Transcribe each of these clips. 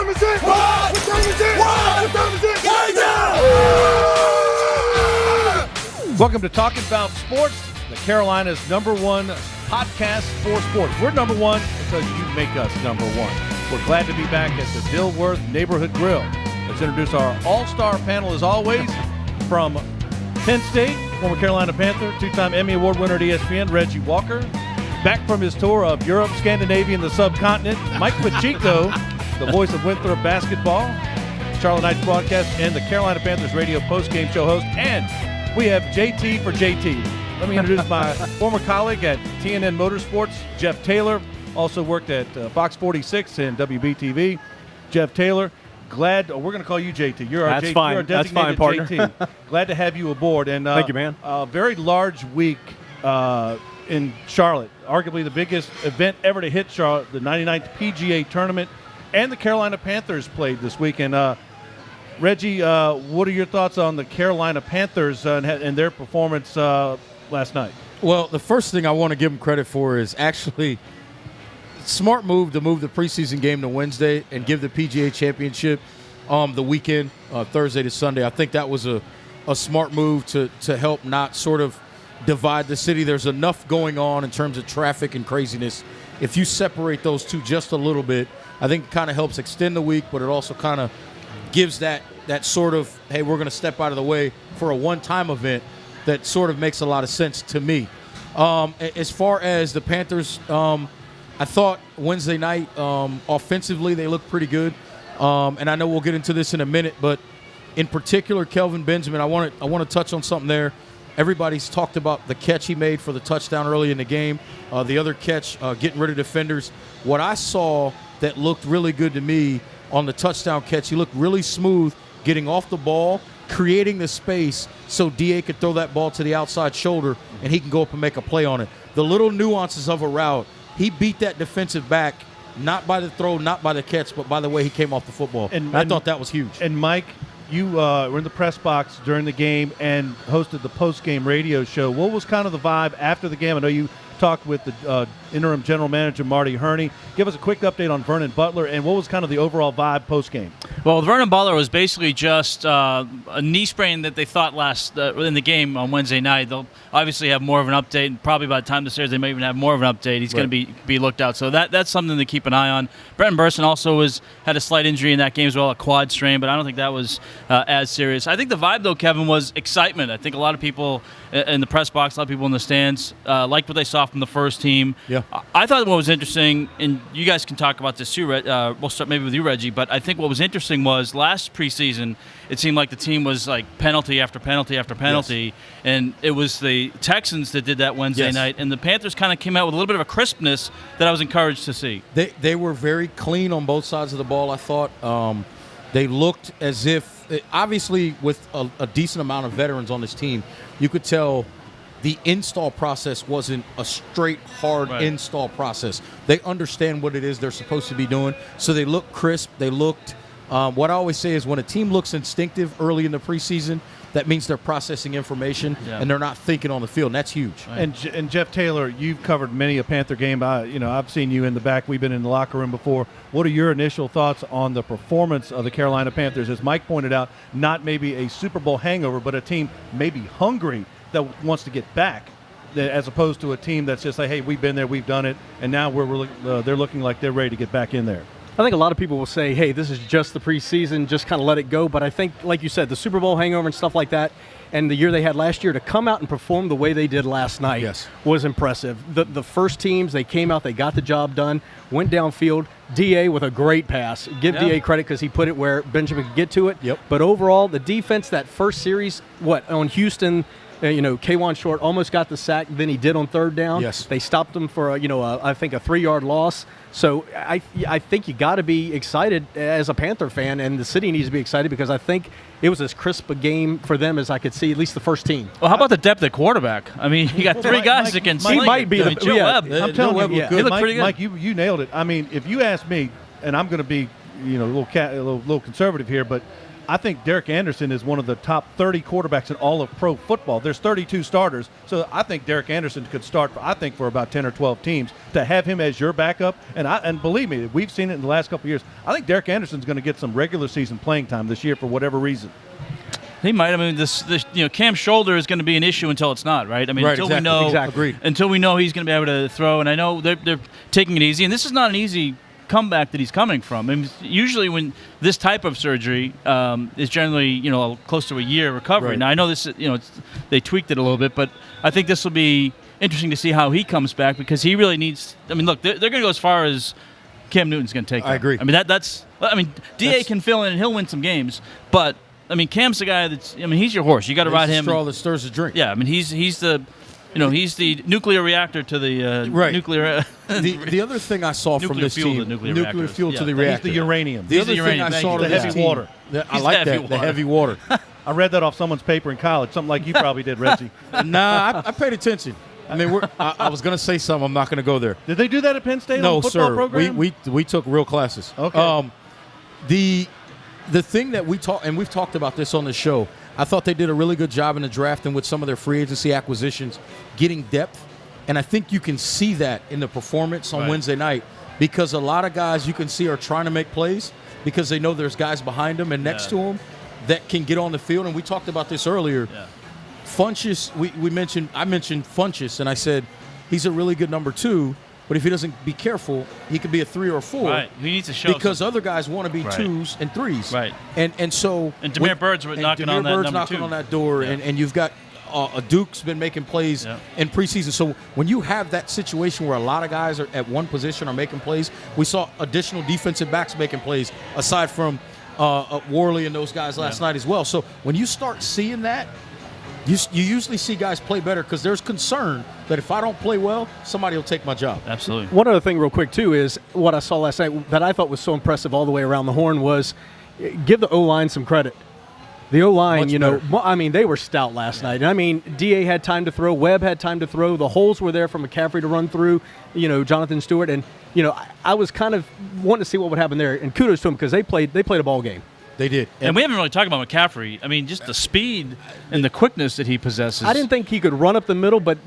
time is it? What time is it? What time is it? Right now! Welcome to Talking About Sports, the Carolina's #1 podcast for sports. We're #1 because you make us #1. We're glad to be back at the Dilworth Neighborhood Grill. Let's introduce our all-star panel as always. From Penn State, former Carolina Panther, two-time Emmy Award winner at ESPN, Reggie Walker. Back from his tour of Europe, Scandinavia, and the subcontinent, Mike Pacheco, the voice of Winthrop basketball, Charlotte Knights broadcast, and the Carolina Panthers radio postgame show host. And we have JT for JT. Let me introduce my former colleague at TNN Motorsports, Jeff Taylor. Also worked at Fox 46 and WBTV. Jeff Taylor, we're going to call you JT. You're our That's JT. fine. You're our That's designated fine, partner. JT. Glad to have you aboard. And thank you, man. A very large week in Charlotte. Arguably the biggest event ever to hit Charlotte, the 99th PGA Tournament, and the Carolina Panthers played this week. And Reggie, what are your thoughts on the Carolina Panthers and their performance last night? Well, the first thing I want to give them credit for is actually smart move to move the preseason game to Wednesday and give the PGA Championship the weekend, Thursday to Sunday. I think that was a smart move to help not sort of divide the city. There's enough going on in terms of traffic and craziness. If you separate those two just a little bit, I think it kind of helps extend the week, but it also kind of gives that sort of, hey, we're going to step out of the way for a one-time event that sort of makes a lot of sense to me. As far as the Panthers, I thought Wednesday night offensively they looked pretty good, and I know we'll get into this in a minute, but in particular, Kelvin Benjamin, I want to touch on something there. Everybody's talked about the catch he made for the touchdown early in the game, the other catch getting rid of defenders. What I saw that looked really good to me on the touchdown catch, he looked really smooth getting off the ball, creating the space so D.A. could throw that ball to the outside shoulder and he can go up and make a play on it. The little nuances of a route, he beat that defensive back, not by the throw, not by the catch, but by the way he came off the football. And I thought that was huge. And Mike, you were in the press box during the game and hosted the post-game radio show. What was kind of the vibe after the game? I know you talked with the interim general manager, Marty Herney. Give us a quick update on Vernon Butler, and what was kind of the overall vibe post-game? Well, Vernon Butler was basically just a knee sprain that they thought in the game on Wednesday night. They'll obviously have more of an update, and probably by the time this airs, they may even have more of an update. He's going to be looked out, so that's something to keep an eye on. Brenton Burson also had a slight injury in that game as well, a quad strain, but I don't think that was as serious. I think the vibe, though, Kevin, was excitement. I think a lot of people in the press box, a lot of people in the stands liked what they saw from the first team. Yeah. I thought what was interesting, and you guys can talk about this too, we'll start maybe with you, Reggie, but I think what was interesting was last preseason, it seemed like the team was like penalty after penalty after penalty, yes. And it was the Texans that did that Wednesday night, and the Panthers kind of came out with a little bit of a crispness that I was encouraged to see. They were very clean on both sides of the ball, I thought. They looked as if, obviously with a decent amount of veterans on this team, you could tell the install process wasn't a straight, hard install process. They understand what it is they're supposed to be doing, so they looked crisp. They looked what I always say is when a team looks instinctive early in the preseason, that means they're processing information and they're not thinking on the field, and that's huge. Right. And Jeff Taylor, you've covered many a Panther game. I've seen you in the back. We've been in the locker room before. What are your initial thoughts on the performance of the Carolina Panthers? As Mike pointed out, not maybe a Super Bowl hangover, but a team maybe hungry that wants to get back, as opposed to a team that's just like, hey, we've been there, we've done it, and now they're looking like they're ready to get back in there. I think a lot of people will say, hey, this is just the preseason, just kind of let it go. But I think, like you said, the Super Bowl hangover and stuff like that, and the year they had last year, to come out and perform the way they did last night was impressive. The first teams, they came out, they got the job done, went downfield. D.A. with a great pass. Give D.A. credit because he put it where Benjamin could get to it. Yep. But overall, the defense, that first series, on Houston, K'Wan Short almost got the sack than he did on third down. Yes. They stopped him for, I think a 3-yard loss. So I think you got to be excited as a Panther fan, and the city needs to be excited because I think it was as crisp a game for them as I could see, at least the first team. Well, how about the depth at quarterback? I mean, you got three guys that can sling. He might be Joe Webb. I'm telling you, he looked pretty good. Mike, you nailed it. I mean, if you ask me, and I'm going to be a little conservative here, but I think Derek Anderson is one of the top 30 quarterbacks in all of pro football. There's 32 starters, so I think Derek Anderson could start, for about 10 or 12 teams. To have him as your backup, and believe me, we've seen it in the last couple of years. I think Derek Anderson's going to get some regular season playing time this year for whatever reason. He might. I mean, this Cam's shoulder is going to be an issue until it's not, right? I mean, until we know, until we know he's going to be able to throw. And I know they're taking it easy, and this is not an easy comeback that he's coming from. I mean, usually when this type of surgery is generally close to a year recovery. Right. Now I know this they tweaked it a little bit, but I think this will be interesting to see how he comes back because he really needs. I mean, look, they're going to go as far as Cam Newton's going to take. I agree. I mean Da can fill in and he'll win some games, but I mean Cam's the guy he's your horse. You got to ride him. The straw that stirs the drink. Yeah, I mean he's the. He's the nuclear reactor to the nuclear. The other thing I saw from this team, nuclear fuel to the reactor. He's the uranium. The other thing I saw the heavy water. I like that, the heavy water. I read that off someone's paper in college, something like you probably did, Reggie. Nah, I paid attention. I mean, I was going to say something. I'm not going to go there. Did they do that at Penn State? No, on the football sir. Program? We took real classes. Okay. The thing that we've talked about this on the show, I thought they did a really good job in the draft and with some of their free agency acquisitions, getting depth. And I think you can see that in the performance on Wednesday night because a lot of guys you can see are trying to make plays because they know there's guys behind them and next to them that can get on the field. And we talked about this earlier. Yeah. Funchess, I mentioned Funchess, and I said he's a really good number 2. But if he doesn't be careful, he could be a 3 or a 4. Right. He needs to show because other guys want to be 2s and 3s. Right. And so Demir Bird's knocking on that number 2. knocking on that door, and you've got Duke's been making plays in preseason. So when you have that situation where a lot of guys are at one position are making plays, we saw additional defensive backs making plays aside from Worley and those guys last night as well. So when you start seeing that, you usually see guys play better because there's concern that if I don't play well, somebody will take my job. Absolutely. One other thing real quick, too, is what I saw last night that I thought was so impressive all the way around the horn was give the O-line some credit. The O-line, they were stout last night. And I mean, DA had time to throw. Webb had time to throw. The holes were there for McCaffrey to run through, Jonathan Stewart. And, I was kind of wanting to see what would happen there. And kudos to them because they played a ball game. They did. And we haven't really talked about McCaffrey. I mean, just the speed and the quickness that he possesses. I didn't think he could run up the middle, but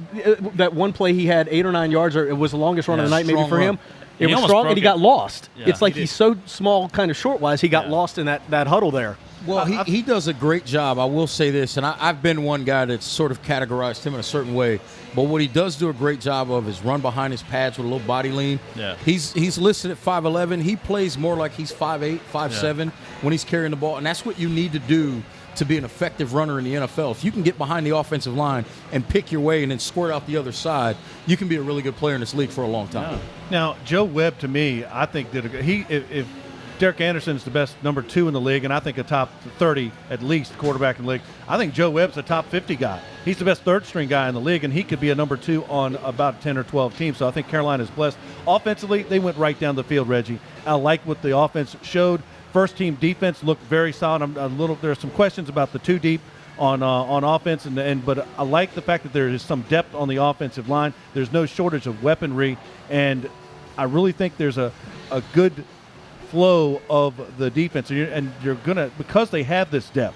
that one play he had 8 or 9 yards, or it was the longest run of the night maybe for him. It was strong, and he got lost. Yeah, it's like he's so small, kind of short-wise, he got lost in that huddle there. Well, he does a great job. I will say this, and I've been one guy that's sort of categorized him in a certain way. But what he does do a great job of is run behind his pads with a little body lean. Yeah. He's listed at 5'11". He plays more like he's 5'8", 5'7" when he's carrying the ball, and that's what you need to do to be an effective runner in the NFL. If you can get behind the offensive line and pick your way and then squirt out the other side, you can be a really good player in this league for a long time. Yeah. Now, Joe Webb, to me, I think if Derek Anderson is the best number 2 in the league, and I think a top 30 at least quarterback in the league. I think Joe Webb's a top 50 guy. He's the best third-string guy in the league, and he could be a number 2 on about 10 or 12 teams. So I think Carolina's blessed. Offensively, they went right down the field, Reggie. I like what the offense showed. First-team defense looked very solid. There are some questions about the 2 deep on offense, but I like the fact that there is some depth on the offensive line. There's no shortage of weaponry, and I really think there's a good flow of the defense, and you're gonna, because they have this depth,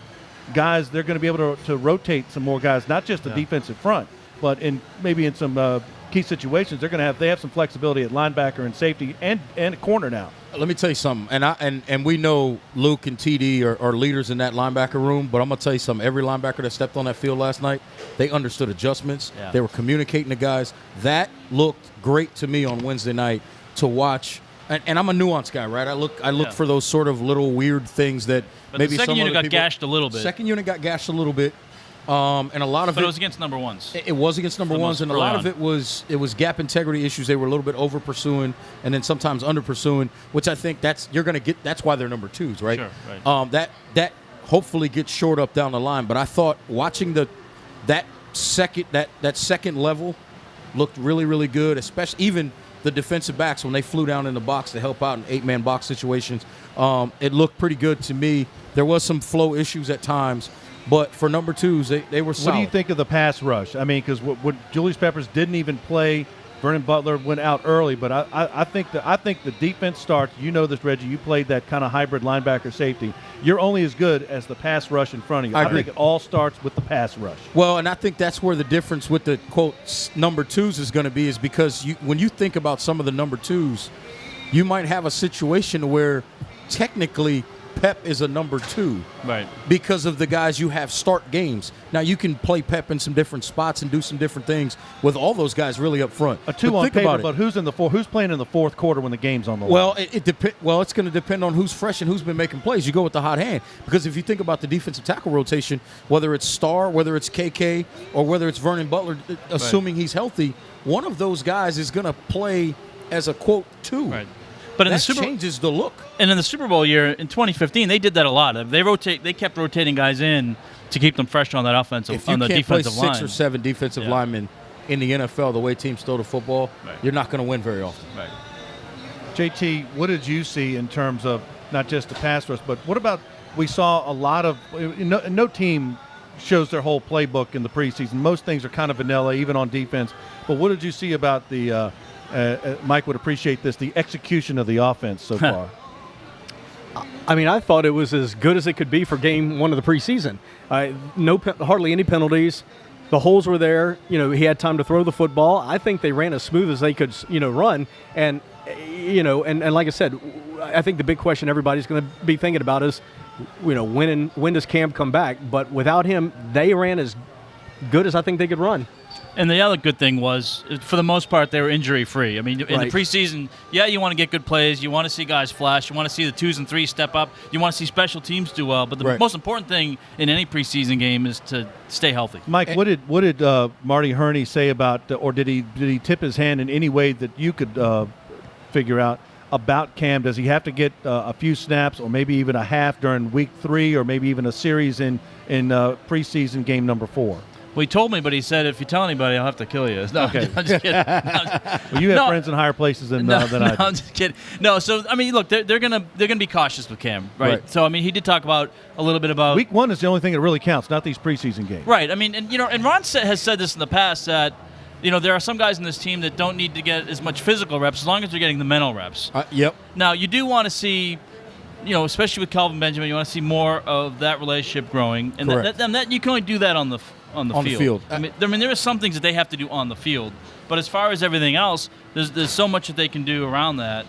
guys, they're going to be able to rotate some more guys, not just the defensive front, but maybe in some key situations, they have some flexibility at linebacker and safety and corner now. Let me tell you something, and we know Luke and TD are leaders in that linebacker room, but I'm going to tell you something. Every linebacker that stepped on that field last night, they understood adjustments. Yeah. They were communicating to guys. That looked great to me on Wednesday night to watch. And I'm a nuanced guy, right? I look for those sort of little weird things that maybe the second some unit other got gashed a little bit. Second unit got gashed a little bit, and a lot of it was against number 1s. It was against number 1s, and a lot of it was gap integrity issues. They were a little bit over pursuing, and then sometimes under pursuing, which I think that's why they're number 2s, right? Sure, right. That hopefully gets shored up down the line. But I thought watching that second level looked really, really good, especially even the defensive backs when they flew down in the box to help out in 8-man box situations. It looked pretty good to me. There was some flow issues at times, but for number 2s, they were solid. What do you think of the pass rush? I mean, because what Julius Peppers didn't even play Vernon Butler went out early, but I think the defense starts. You know this, Reggie. You played that kind of hybrid linebacker safety. You're only as good as the pass rush in front of you. I think it all starts with the pass rush. Well, and I think that's where the difference with the, quote, number twos is going to be, is because when you think about some of the number twos, you might have a situation where technically Pep is a number two, right? Because of the guys you have start games. Now you can play Pep in some different spots and do some different things with all those guys really up front. A two on paper, but who's playing in the fourth quarter when the game's on the line? Well, it's going to depend on who's fresh and who's been making plays. You go with the hot hand, because if you think about the defensive tackle rotation, whether it's Starr, whether it's KK, or whether it's Vernon Butler, assuming he's healthy, one of those guys is going to play as a, quote, two. Right. But that changes the look. And in the Super Bowl year in 2015, they did that a lot. They kept rotating guys in to keep them fresh on that offensive, on the defensive line. If you can't play 6 or 7 defensive linemen in the NFL the way teams throw the football, you're not going to win very often. Right. JT, what did you see in terms of not just the pass rush, but what about, we saw a lot of no team shows their whole playbook in the preseason. Most things are kind of vanilla, even on defense. But what did you see about the Mike would appreciate this, the execution of the offense so far? I mean, I thought it was as good as it could be for game one of the preseason. Hardly any penalties. The holes were there. He had time to throw the football. I think they ran as smooth as they could, run. And, and like I said, I think the big question everybody's going to be thinking about is, when does Cam come back? But without him, they ran as good as I think they could run. And the other good thing was, for the most part, they were injury-free. I mean, in the preseason, you want to get good plays. You want to see guys flash. You want to see the 2s and 3s step up. You want to see special teams do well. But the most important thing in any preseason game is to stay healthy. Mike, what did Marty Herney say about, or did he tip his hand in any way that you could figure out about Cam? Does he have to get a few snaps, or maybe even a half during week 3, or maybe even a series in preseason game number 4? Well, he told me, but he said, if you tell anybody, I'll have to kill you. No, okay. I'm just kidding. Well, you have friends in higher places than I do. I'm just kidding. No, so, I mean, look, they're gonna be cautious with Cam, right? So, I mean, he did talk about a little bit about... Week 1 is the only thing that really counts, not these preseason games. Right. I mean, and Ron has said this in the past, that, there are some guys in this team that don't need to get as much physical reps as long as they're getting the mental reps. Yep. Now, you do want to see... especially with Kelvin Benjamin, you want to see more of that relationship growing, and that you can only do that on the field. I mean, there are some things that they have to do on the field, but as far as everything else, there's so much that they can do around that.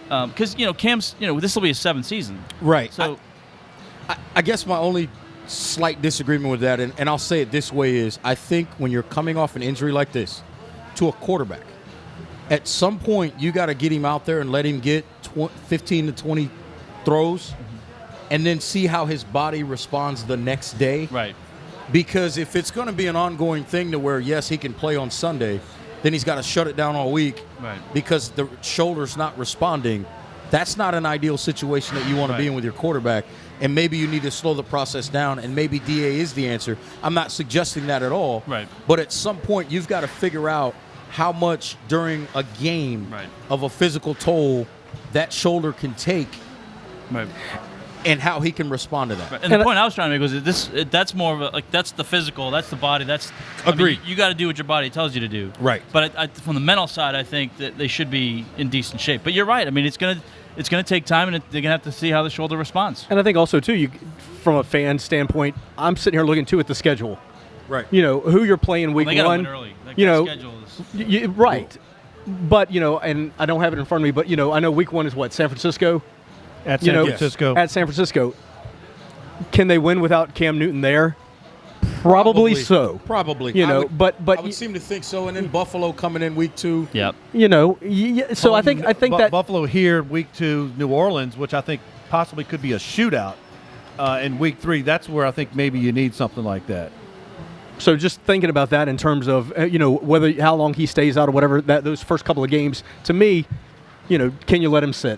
Because Cam's, this will be his 7th season, right? So, I guess my only slight disagreement with that, and I'll say it this way, is I think when you're coming off an injury like this to a quarterback, at some point you got to get him out there and let him get 15 to 20 throws, and then see how his body responds the next day. Right. Because if it's going to be an ongoing thing to where, yes, he can play on Sunday, then he's got to shut it down all week because the shoulder's not responding. That's not an ideal situation that you want to be in with your quarterback. And maybe you need to slow the process down, and maybe DA is the answer. I'm not suggesting that at all. Right. But at some point, you've got to figure out how much during a game of a physical toll that shoulder can take. Right. And how he can respond to that. Right. And the point I was trying to make was that's more of a, that's the physical, that's the body, agreed. You got to do what your body tells you to do. Right. But from the mental side, I think that they should be in decent shape. But you're right. I mean, it's gonna take time, and they're gonna have to see how the shoulder responds. And I think also too, from a fan standpoint, I'm sitting here looking too at the schedule. Right. Who you're playing week they gotta 1. Win early. Schedule is right. But and I don't have it in front of me, but I know week 1 is what, San Francisco. At San Francisco. At San Francisco. Can they win without Cam Newton there? Probably so. Probably. But I would seem to think so. And then Buffalo coming in week 2. Yep. So I think that Buffalo here, week 2, New Orleans, which I think possibly could be a shootout in week 3. That's where I think maybe you need something like that. So just thinking about that in terms of how long he stays out or whatever, those first couple of games, to me, can you let him sit?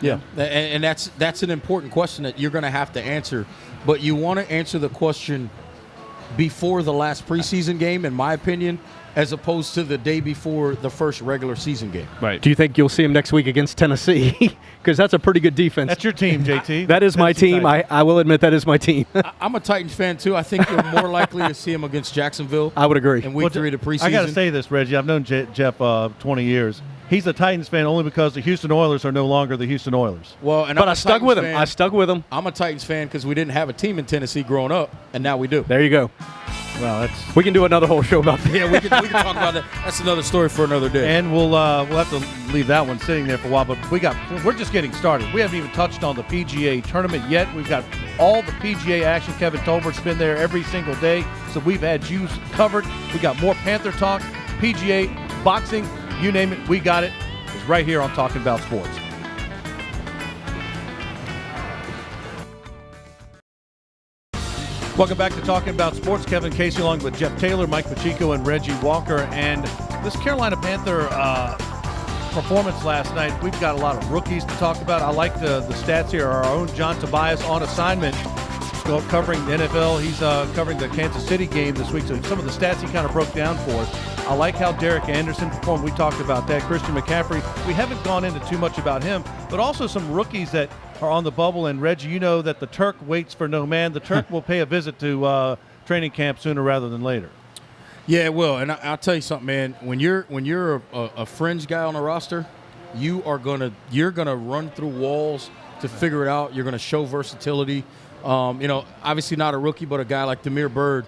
Yeah, and that's an important question that you're going to have to answer. But you want to answer the question before the last preseason game, in my opinion, as opposed to the day before the first regular season game. Right. Do you think you'll see him next week against Tennessee? Because that's a pretty good defense. That's your team, JT. That is my team. I will admit that is my team. I'm a Titans fan, too. I think you're more likely to see him against Jacksonville. I would agree. In week 3 of the preseason. I got to say this, Reggie. I've known Jeff 20 years. He's a Titans fan only because the Houston Oilers are no longer the Houston Oilers. Well, but I stuck with him. I stuck with him. I'm a Titans fan because we didn't have a team in Tennessee growing up, and now we do. There you go. Well, we can do another whole show about that. Yeah, we can talk about that. That's another story for another day. And we'll have to leave that one sitting there for a while. But we're just getting started. We haven't even touched on the PGA tournament yet. We've got all the PGA action. Kevin Tolbert's been there every single day, so we've had you covered. We got more Panther talk, PGA, boxing, you name it, we got it. It's right here on Talking About Sports. Welcome back to Talking About Sports. Kevin Casey along with Jeff Taylor, Mike Pacheco, and Reggie Walker. And this Carolina Panther performance last night, we've got a lot of rookies to talk about. I like the stats here. Our own John Tobias on assignment covering the NFL. He's covering the Kansas City game this week. So some of the stats he kind of broke down for us. I like how Derek Anderson performed. We talked about that. Christian McCaffrey. We haven't gone into too much about him, but also some rookies that are on the bubble. And Reggie, you know that the Turk waits for no man. The Turk will pay a visit to training camp sooner rather than later. Yeah, it will. And I'll tell you something, man. When you're a fringe guy on a roster, you're gonna run through walls to figure it out. You're gonna show versatility. Obviously not a rookie, but a guy like Demir Bird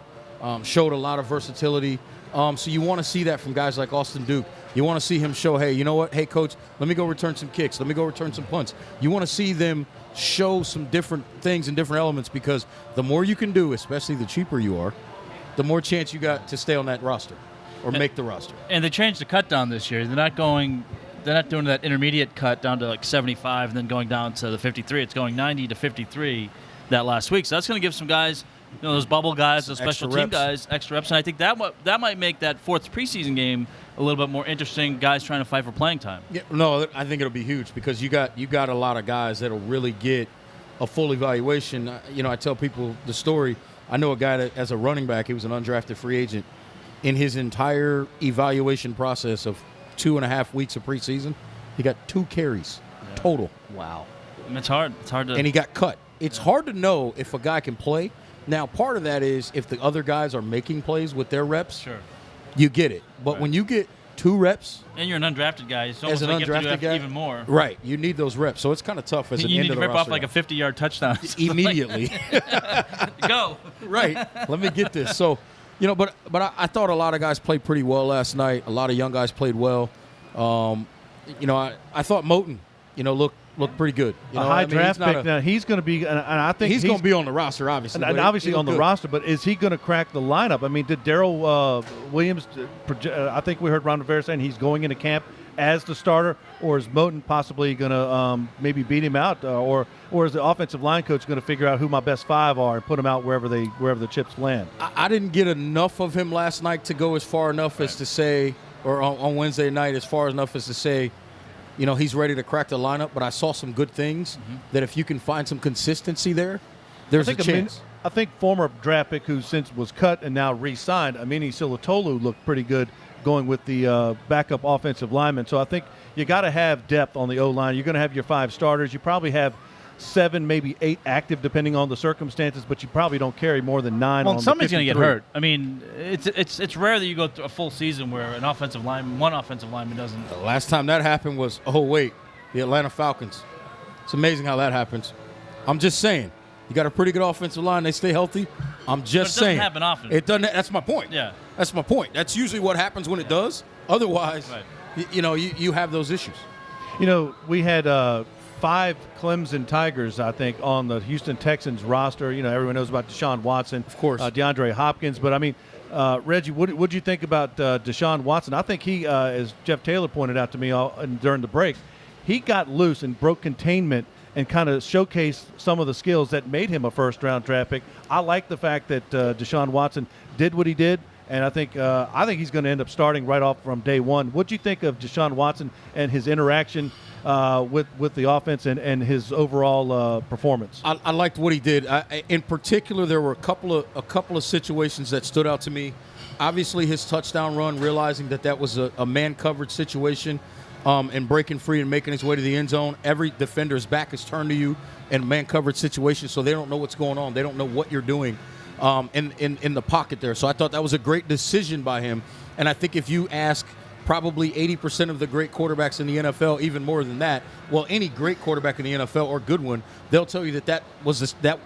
showed a lot of versatility. So you want to see that from guys like Austin Duke. You want to see him show, hey, you know what? Hey, coach, let me go return some kicks. Let me go return some punts. You want to see them show some different things and different elements, because the more you can do, especially the cheaper you are, the more chance you got to stay on that roster or make the roster. And they changed the cut down this year. They're not doing that intermediate cut down to like 75 and then going down to the 53. It's going 90 to 53 that last week. So that's going to give some guys, those bubble guys, those special team guys, extra reps. And I think that might make that fourth preseason game a little bit more interesting, guys trying to fight for playing time. Yeah, no, I think it'll be huge, because you got a lot of guys that'll really get a full evaluation. I tell people the story. I know a guy that, as a running back, he was an undrafted free agent. In his entire evaluation process of 2.5 weeks of preseason, he got 2 carries total. Wow. And it's hard. It's hard to. And he got cut. It's hard to know if a guy can play. Now, part of that is if the other guys are making plays with their reps, sure, you get it. But when you get 2 reps, and you're an undrafted guy, it's as almost an like you have undrafted to do guy, even more. Right, you need those reps. So it's kind of tough as an you end need of to the rip roster off like a 50-yard touchdown immediately. Go. Right. Let me get this. So, but I thought a lot of guys played pretty well last night. A lot of young guys played well. I thought Moten, looked pretty good. A high draft pick. Now he's going to be, and I think he's going to be on the roster, obviously. And obviously on the roster, but is he going to crack the lineup? I mean, did Darrell Williams? I think we heard Ron Rivera saying he's going into camp as the starter, or is Moten possibly going to maybe beat him out, or is the offensive line coach going to figure out who my best 5 are and put them out wherever the chips land? I didn't get enough of him last night to go as far enough as to say, or on Wednesday night, as far enough as to say, he's ready to crack the lineup, but I saw some good things that if you can find some consistency there's a chance. I think former draft pick who since was cut and now re-signed, Amini Silatolu, looked pretty good going with the backup offensive lineman. So I think you got to have depth on the O-line. You're going to have your 5 starters. You probably have 7, maybe 8 active, depending on the circumstances, but you probably don't carry more than 9 on the 53. Somebody's going to get hurt. I mean, it's rare that you go through a full season where one offensive lineman doesn't. The last time that happened was, the Atlanta Falcons. It's amazing how that happens. I'm just saying, you got a pretty good offensive line. They stay healthy. I'm just saying. It doesn't happen often. It doesn't. That's my point. Yeah. That's my point. That's usually what happens when it does. Otherwise, you have those issues. We had 5 Clemson Tigers, I think, on the Houston Texans roster. Everyone knows about Deshaun Watson, of course, DeAndre Hopkins. But I mean, Reggie, what did you think about Deshaun Watson? I think he, as Jeff Taylor pointed out to me during the break, he got loose and broke containment and kind of showcased some of the skills that made him a first-round draft pick. I like the fact that Deshaun Watson did what he did, and I think he's going to end up starting right off from day one. What do you think of Deshaun Watson and his interaction with the offense and his overall performance. I liked what he did. In particular, there were a couple of situations that stood out to me. Obviously, his touchdown run, realizing that was a man coverage situation, and breaking free and making his way to the end zone. Every defender's back is turned to you in man coverage situations, so they don't know what's going on. They don't know what you're doing in the pocket there. So I thought that was a great decision by him. And I think if you ask probably 80% of the great quarterbacks in the NFL, even more than that, well, any great quarterback in the NFL or good one, they'll tell you that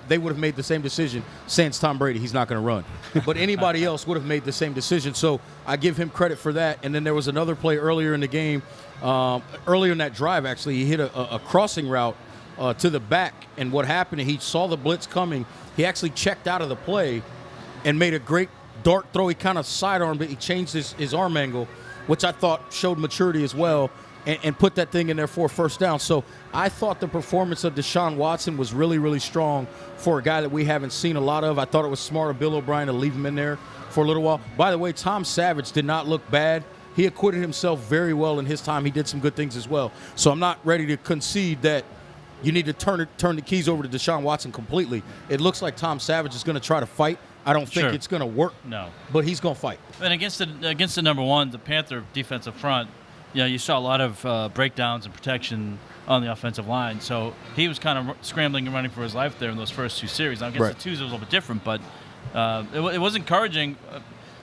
they would have made the same decision. Sans Tom Brady, he's not going to run. But anybody else would have made the same decision. So I give him credit for that. And then there was another play earlier in the game, earlier in that drive, actually, he hit a crossing route to the back. And what happened, he saw the blitz coming. He actually checked out of the play and made a great dart throw. He kind of sidearmed it. He changed his arm angle, which I thought showed maturity as well, and put that thing in there for a first down. So I thought the performance of Deshaun Watson was really, really strong for a guy that we haven't seen a lot of. I thought it was smart of Bill O'Brien to leave him in there for a little while. By the way, Tom Savage did not look bad. He acquitted himself very well in his time. He did some good things as well. So I'm not ready to concede that you need to turn the keys over to Deshaun Watson completely. It looks like Tom Savage is going to try to fight. I don't think it's going to work. No, but he's going to fight. And against the number one, the Panther defensive front, you saw a lot of breakdowns and protection on the offensive line. So he was kind of scrambling and running for his life there in those first two series. Now against the twos, it was a little bit different, but it was encouraging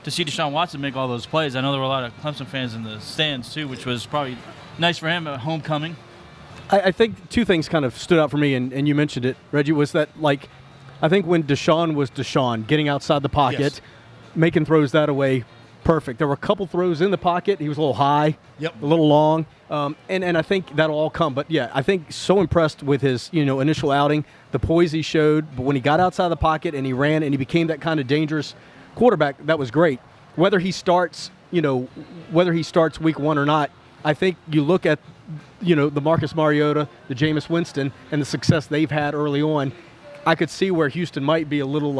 to see Deshaun Watson make all those plays. I know there were a lot of Clemson fans in the stands too, which was probably nice for him at homecoming. I think two things kind of stood out for me, and you mentioned it, Reggie, was that, like, I think when Deshaun was Deshaun, getting outside the pocket, making throws that away, perfect. There were a couple throws in the pocket. He was a little high, a little long, and I think that'll all come. But, yeah, I think so impressed with his, initial outing, the poise he showed. But when he got outside the pocket and he ran and he became that kind of dangerous quarterback, that was great. Whether he starts week one or not, I think you look at, the Marcus Mariota, the Jameis Winston, and the success they've had early on. I could see where Houston might be a little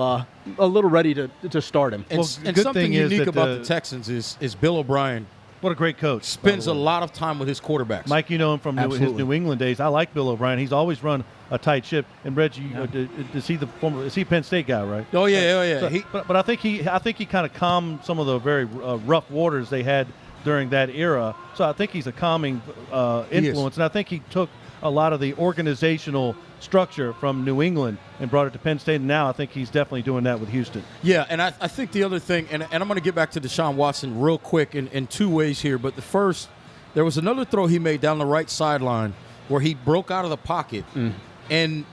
ready to start him. And something unique about the Texans is Bill O'Brien. What a great coach. Spends a lot of time with his quarterbacks. Mike, you know him from his New England days. I like Bill O'Brien. He's always run a tight ship. And Reggie, is he a Penn State guy, right? Oh yeah. So, but I think he kind of calmed some of the very rough waters they had during that era. So I think he's a calming influence, and I think he took a lot of the organizational structure from New England and brought it to Penn State, and now I think he's definitely doing that with Houston. Yeah, and I think the other thing, and I'm going to get back to Deshaun Watson real quick in two ways here, but the first, there was another throw he made down the right sideline where he broke out of the pocket, and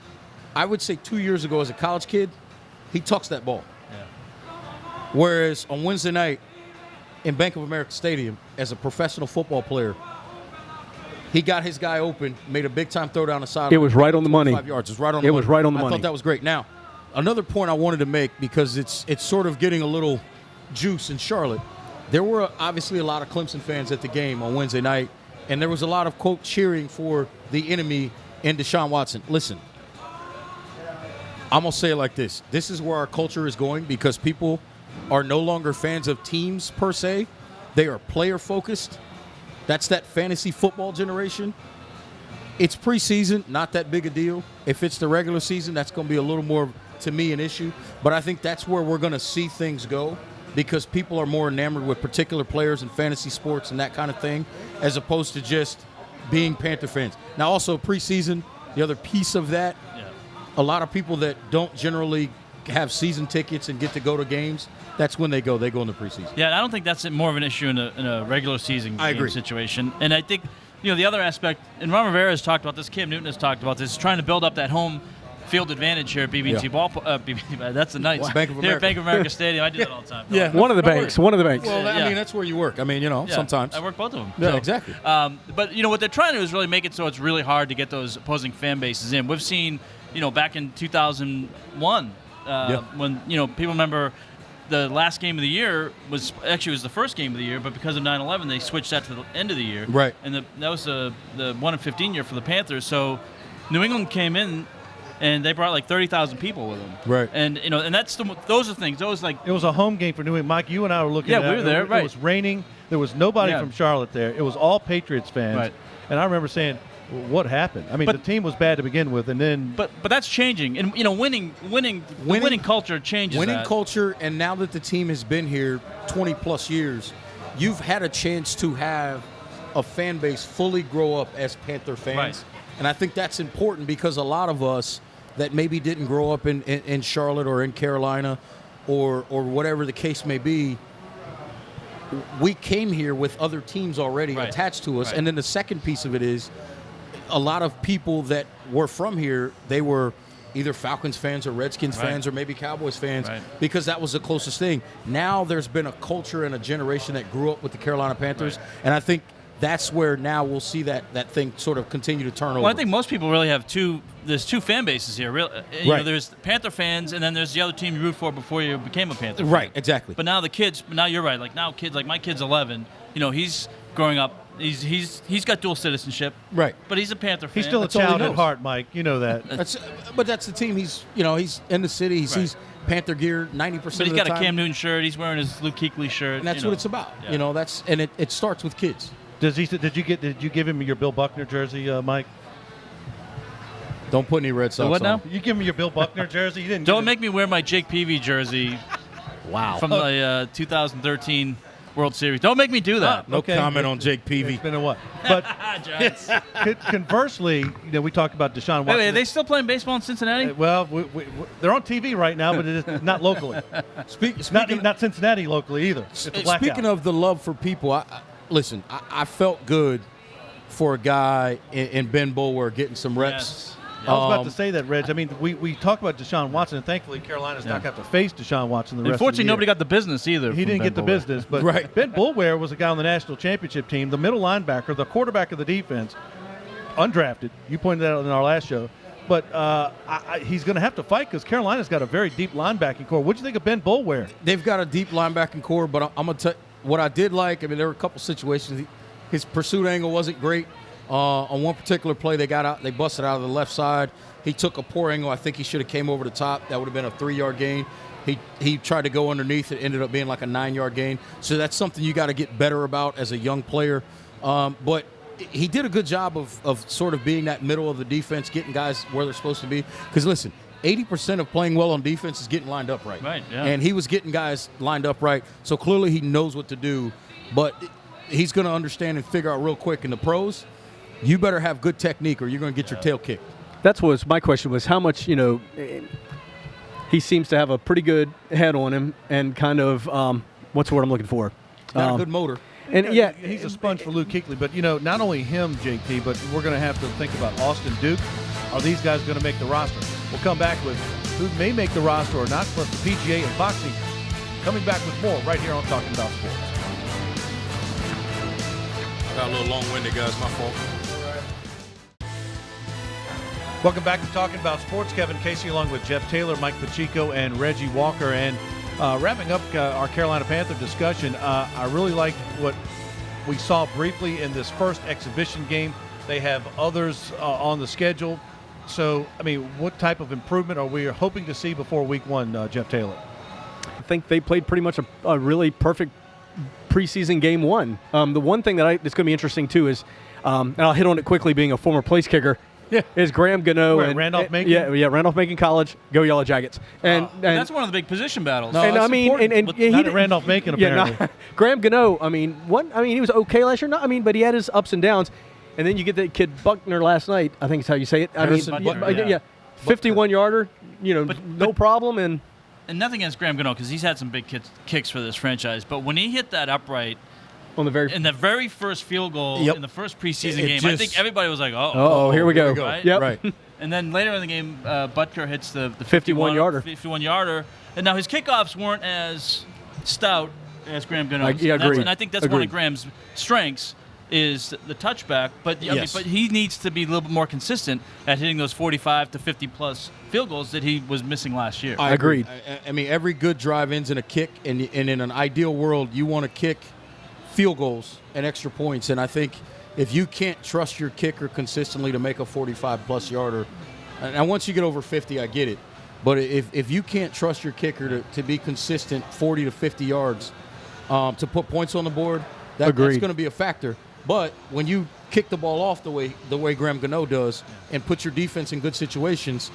I would say 2 years ago as a college kid, he tucks that ball. Yeah. Whereas on Wednesday night in Bank of America Stadium as a professional football player, he got his guy open, made a big-time throw down the sideline. It was right on the money. 5 yards. It was right on the money. It was right on the money. I thought that was great. Now, another point I wanted to make, because it's sort of getting a little juice in Charlotte. There were obviously a lot of Clemson fans at the game on Wednesday night, and there was a lot of, quote, cheering for the enemy in Deshaun Watson. Listen, I'm going to say it like this. This is where our culture is going, because people are no longer fans of teams per se. They are player-focused. That's that fantasy football generation. It's preseason, not that big a deal. If it's the regular season, that's going to be a little more, to me, an issue. But I think that's where we're going to see things go, because people are more enamored with particular players in fantasy sports and that kind of thing, as opposed to just being Panther fans. Now, also preseason, the other piece of that, a lot of people that don't generally have season tickets and get to go to games, that's when they go in the preseason. Yeah, I don't think that's more of an issue in a regular season game situation. And I think, the other aspect, and Ron Rivera has talked about this, Cam Newton has talked about this, trying to build up that home field advantage here at BB&T that's the Knights. Bank of America. Here at Bank of America Stadium. I do that all the time. Yeah, one of the banks. One of the banks. Well, I mean, that's where you work. I mean, sometimes. I work both of them. Yeah, so, exactly. But, what they're trying to do is really make it so it's really hard to get those opposing fan bases in. We've seen, back in 2001, when, people remember the last game of the year was the first game of the year, but because of 9/11, they switched that to the end of the year. Right. And that was the 1-15 year for the Panthers. So New England came in, and they brought like 30,000 people with them. Right. And and those are things. Those it was a home game for New England. Mike, you and I were looking at it. Yeah, we were there. Right. It was raining. There was nobody from Charlotte there. It was all Patriots fans. Right. And I remember saying, what happened? I mean, the team was bad to begin with, and then. But that's changing, and winning culture changes. Winning culture, and now that the team has been here 20 plus years, you've had a chance to have a fan base fully grow up as Panther fans, right. And I think that's important because a lot of us that maybe didn't grow up in Charlotte or in Carolina, or whatever the case may be. We came here with other teams already attached to us. Right. And then the second piece of it is a lot of people that were from here, they were either Falcons fans or Redskins fans or maybe Cowboys fans because that was the closest thing. Now there's been a culture and a generation that grew up with the Carolina Panthers. Right. And I think that's where now we'll see that thing sort of continue to turn over. Well, I think most people really have there's two fan bases here. There's Panther fans, and then there's the other team you root for before you became a Panther fan. Right, exactly. But now you're right. Like now kids, like my kid's 11. He's growing up. He's got dual citizenship. Right. But he's a Panther fan. He's still a child at heart, Mike. You know that. But that's the team. He's in the city. He's Panther gear 90% of the time. But he's got a Cam Newton shirt. He's wearing his Luke Kuechly shirt. And that's what it's about. Yeah. It starts with kids. Did you give him your Bill Buckner jersey, Mike? Don't put any Red Sox what now? You give him your Bill Buckner jersey? You didn't. Don't make me wear my Jake Peavy jersey. Wow. From the 2013 World Series. Don't make me do that. No comment on Jake Peavy. It's been a what? But conversely, we talked about Deshaun Watson. Wait, are they still playing baseball in Cincinnati? Well, they're on TV right now, but it is not locally. Not Cincinnati locally either. Speaking of the love for people, listen, I felt good for a guy in Ben Boulware getting some reps. Yes. I was about to say that, Reg. I mean, we talk about Deshaun Watson, and thankfully Carolina's not going to have to face Deshaun Watson the rest of the year. Unfortunately, nobody got the business either. He didn't get the business, but Ben Boulware was a guy on the national championship team, the middle linebacker, the quarterback of the defense, undrafted. You pointed that out in our last show. But he's going to have to fight because Carolina's got a very deep linebacking core. What do you think of Ben Boulware? They've got a deep linebacking core, but I'm going to tell you what I did like. I mean, there were a couple situations. His pursuit angle wasn't great. On one particular play, they busted out of the left side. He took a poor angle. I think he should have came over the top. That would have been a 3-yard gain. He tried to go underneath. It ended up being like a 9-yard gain. So that's something you got to get better about as a young player. But he did a good job of sort of being that middle of the defense, getting guys where they're supposed to be. Because, listen, 80% of playing well on defense is getting lined up right. Right, yeah. And he was getting guys lined up right. So clearly he knows what to do. But he's going to understand and figure out real quick in the pros, you better have good technique or you're going to get your tail kicked. That's what my question was. How much, he seems to have a pretty good head on him and kind of, what's the word I'm looking for? Got a good motor. And he's a sponge for Luke Kuechly. But, not only him, JP, but we're going to have to think about Austin Duke. Are these guys going to make the roster? We'll come back with who may make the roster or not, plus the PGA and boxing. Coming back with more right here on Talking About Sports. Got a little long-winded, guys. My fault. Welcome back to Talking About Sports. Kevin Casey along with Jeff Taylor, Mike Pacheco, and Reggie Walker. And wrapping up our Carolina Panther discussion, I really liked what we saw briefly in this first exhibition game. They have others on the schedule. So, what type of improvement are we hoping to see before week one, Jeff Taylor? I think they played pretty much a really perfect preseason game one. The one thing that's going to be interesting, too, is, and I'll hit on it quickly being a former place kicker, is Graham Gano and Randolph-Macon? Yeah, Randolph-Macon College, go Yellow Jackets. And that's one of the big position battles. No, and not at Randolph-Macon apparently. Graham Gano, he was okay last year. But he had his ups and downs. And then you get that kid Buckner last night. I think is how you say it. Buckner, 51-yarder. No problem. And nothing against Graham Gano because he's had some big kicks for this franchise. But when he hit that upright. In the very first field goal in the first preseason game, I think everybody was like, oh, here we go. Right? Yep. Right. And then later in the game, Butker hits the 51-yarder. 51-yarder. And now his kickoffs weren't as stout as Graham Gano's. Agreed. And I think that's one of Graham's strengths is the touchback. But but he needs to be a little bit more consistent at hitting those 45 to 50-plus field goals that he was missing last year. I agreed. Every good drive ends in a kick. And in an ideal world, you want to kick field goals and extra points, and I think if you can't trust your kicker consistently to make a 45-plus yarder, and once you get over 50, I get it, but if you can't trust your kicker to be consistent 40 to 50 yards to put points on the board, that's going to be a factor. But when you kick the ball off the way Graham Gano does and put your defense in good situations,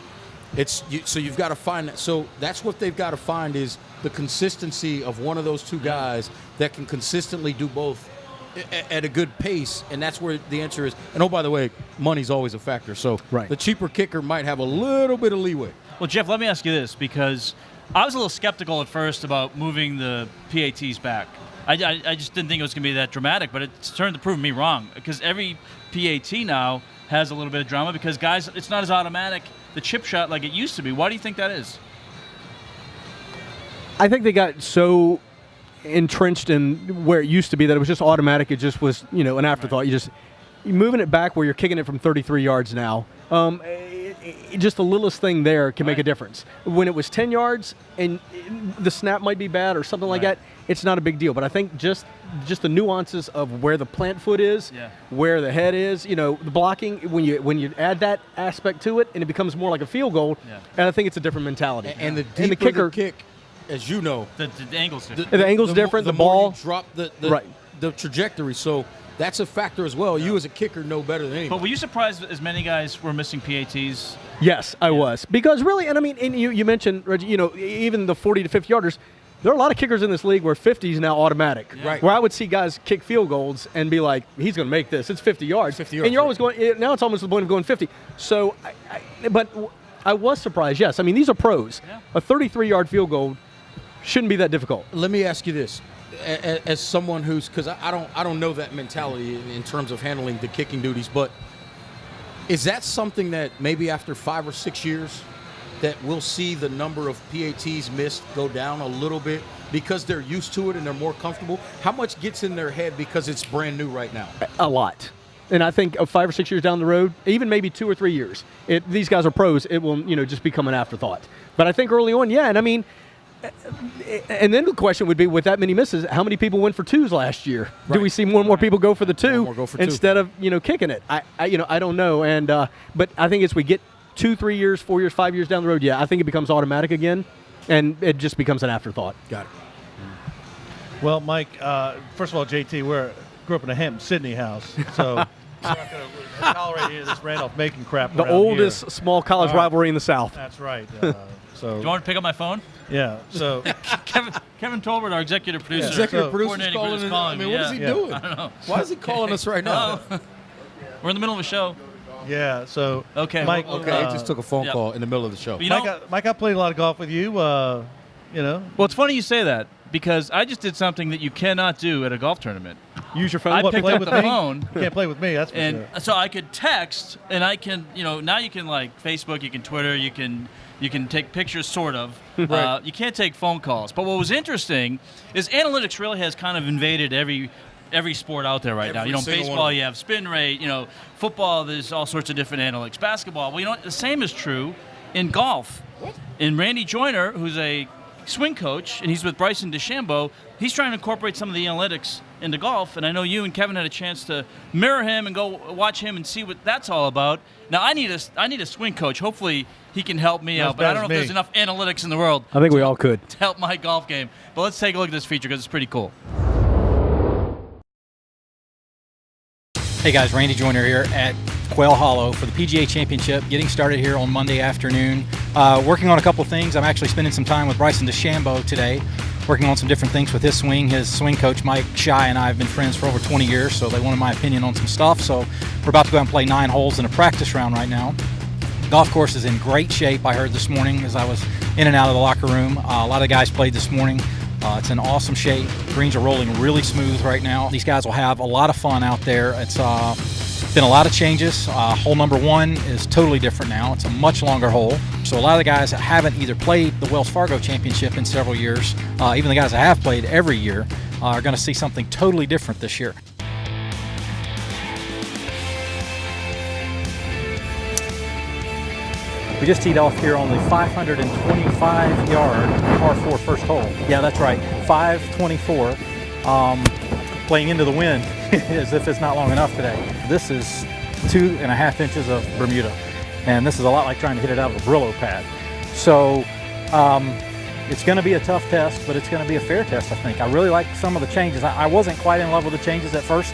so you've got to find that. So that's what they've got to find is the consistency of one of those two guys that can consistently do both at a good pace, and that's where the answer is. And, oh, by the way, money's always a factor. So the cheaper kicker might have a little bit of leeway. Well, Jeff, let me ask you this, because I was a little skeptical at first about moving the PATs back. I just didn't think it was going to be that dramatic, but it's turned to prove me wrong, because every PAT now has a little bit of drama because, guys, it's not as automatic, the chip shot, like it used to be. Why do you think that is? I think they got so entrenched in where it used to be that it was just automatic. It just was, an afterthought. You're moving it back where you're kicking it from 33 yards now. Just the littlest thing there can make a difference. When it was 10 yards and the snap might be bad or something like that, it's not a big deal. But I think just the nuances of where the plant foot is, where the head is, the blocking, when you add that aspect to it and it becomes more like a field goal, and I think it's a different mentality. And the deeper kicker kick, as you know, the angle's different. The angle's different. The ball more you drop the trajectory. So that's a factor as well. You as a kicker know better than anybody. But were you surprised as many guys were missing PATs? Yes, I was. Because really, and I mean, and you mentioned, Reggie, even the 40 to 50 yarders, there are a lot of kickers in this league where 50 is now automatic. Yeah. Right. Where I would see guys kick field goals and be like, he's going to make this. It's 50 yards. 50 yards. And you're always going, now it's almost the point of going 50. So, but I was surprised, yes. I mean, these are pros. Yeah. A 33-yard field goal shouldn't be that difficult. Let me ask you this. As someone who's, because I don't know that mentality in terms of handling the kicking duties, but is that something that maybe after 5 or 6 years that we'll see the number of PATs missed go down a little bit because they're used to it and they're more comfortable? How much gets in their head because it's brand new right now? A lot. And I think 5 or 6 years down the road, even maybe 2 or 3 years, these guys are pros, it will just become an afterthought. But I think early on, and I mean, and then the question would be, with that many misses, how many people went for twos last year? Right. Do we see more and more people go for the two instead of kicking it? I don't know. And but I think as we get 2, 3 years, 4 years, 5 years down the road, I think it becomes automatic again, and it just becomes an afterthought. Got it. Well, Mike, first of all, JT, grew up in a Hampton Sydney house, so we're not going to tolerate any of this Randolph-Macon crap. The oldest small college rivalry in the South. That's right. So, do you want to pick up my phone? Yeah. So Kevin Tolbert, our executive producer, executive producer's calling. I mean, what is he doing? I don't know. Why is he calling us right now? We're in the middle of a show. Yeah. So okay, Mike. Okay, he just took a phone call in the middle of the show. Mike, I played a lot of golf with you. Well, it's funny you say that because I just did something that you cannot do at a golf tournament. Use your phone. I picked up the phone. You can't play with me. That's for sure. So I could text, and I can, now you can like Facebook, you can Twitter, you can take pictures, sort of. Right. You can't take phone calls. But what was interesting is analytics really has kind of invaded every sport out there right now. Baseball, you have spin rate. Football, there's all sorts of different analytics. Basketball, well, the same is true in golf. What? And Randy Joyner, who's a swing coach, and he's with Bryson DeChambeau, he's trying to incorporate some of the analytics into golf, and I know you and Kevin had a chance to mirror him and go watch him and see what that's all about. Now, I need a swing coach. Hopefully, he can help me out, but I don't know if there's enough analytics in the world. I think we all could. To help my golf game. But let's take a look at this feature because it's pretty cool. Hey guys, Randy Joyner here at Quail Hollow for the PGA Championship, getting started here on Monday afternoon. Working on a couple things. I'm actually spending some time with Bryson DeChambeau today, working on some different things with his swing. His swing coach, Mike Shy, and I have been friends for over 20 years, so they wanted my opinion on some stuff. So we're about to go out and play 9 holes in a practice round right now. Golf course is in great shape, I heard this morning as I was in and out of the locker room. A lot of guys played this morning. It's in awesome shape. Greens are rolling really smooth right now. These guys will have a lot of fun out there. It's been a lot of changes. Hole number 1 is totally different now. It's a much longer hole. So a lot of the guys that haven't either played the Wells Fargo Championship in several years, even the guys that have played every year, are going to see something totally different this year. We just teed off here on the 525-yard par 4 first hole. Yeah, that's right, 524. Playing into the wind as if it's not long enough today. This is 2.5 inches of Bermuda, and this is a lot like trying to hit it out of a Brillo pad. So it's going to be a tough test, but it's going to be a fair test, I think. I really like some of the changes. I wasn't quite in love with the changes at first,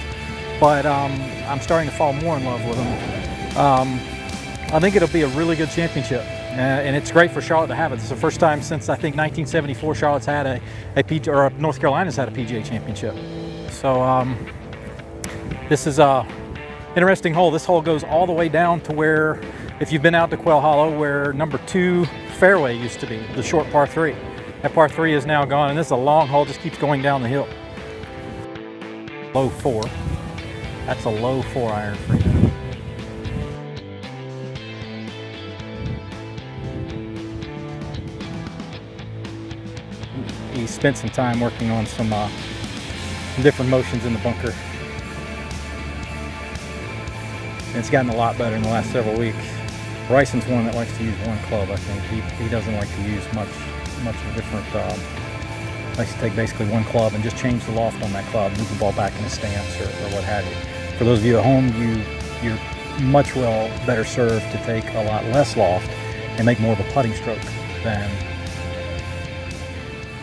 but I'm starting to fall more in love with them. I think it'll be a really good championship, and it's great for Charlotte to have it. It's the first time since I think 1974 Charlotte's had or North Carolina's had a PGA Championship. So this is a interesting hole. This hole goes all the way down to where, if you've been out to Quail Hollow, where number 2 fairway used to be, the short par 3. That par 3 is now gone, and this is a long hole, just keeps going down the hill. Low 4. That's a low 4 iron for you. He spent some time working on some different motions in the bunker. And it's gotten a lot better in the last several weeks. Bryson's one that likes to use one club, I think. He doesn't like to use much of a different, likes to take basically one club and just change the loft on that club, move the ball back in a stance or what have you. For those of you at home, you're much better served to take a lot less loft and make more of a putting stroke than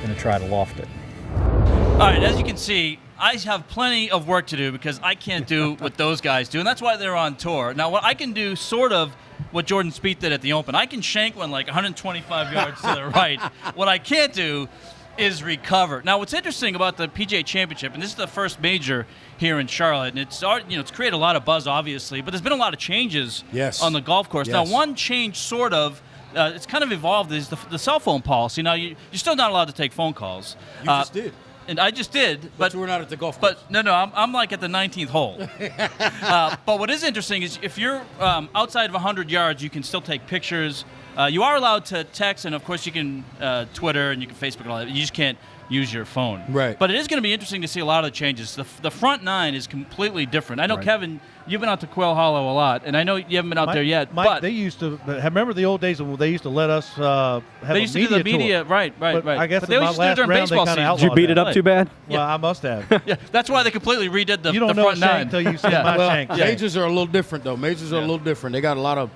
to try to loft it. All right, as you can see, I have plenty of work to do because I can't do what those guys do, and that's why they're on tour. Now, what I can do, sort of what Jordan Spieth did at the Open, I can shank one like 125 yards to the right. What I can't do is recover. Now, what's interesting about the PGA Championship, and this is the first major here in Charlotte, and it's created a lot of buzz, obviously, but there's been a lot of changes on the golf course. Yes. Now, one change, sort of, it's kind of evolved, is the cell phone policy. Now, you're still not allowed to take phone calls. You just did. And I just did, but we're not at the golf course. But no, I'm like at the 19th hole. But what is interesting is if you're outside of 100 yards, you can still take pictures. You are allowed to text, and of course you can Twitter and you can Facebook and all that. You just can't use your phone. Right. But it is going to be interesting to see a lot of the changes. The front 9 is completely different. I know, Kevin, you've been out to Quail Hollow a lot, and I know you haven't been out there yet. Mike, but they used to remember the old days when they used to let us have they used to do the media, tour. right. But I guess but they in my used to do it last during round, they baseball kinda season. Did you beat it up too bad? Well, I must have. Yeah, that's why they completely redid the You don't the know front a 9 shank until you see my shank. Majors are a little different, though. Majors are a little different. They got a lot of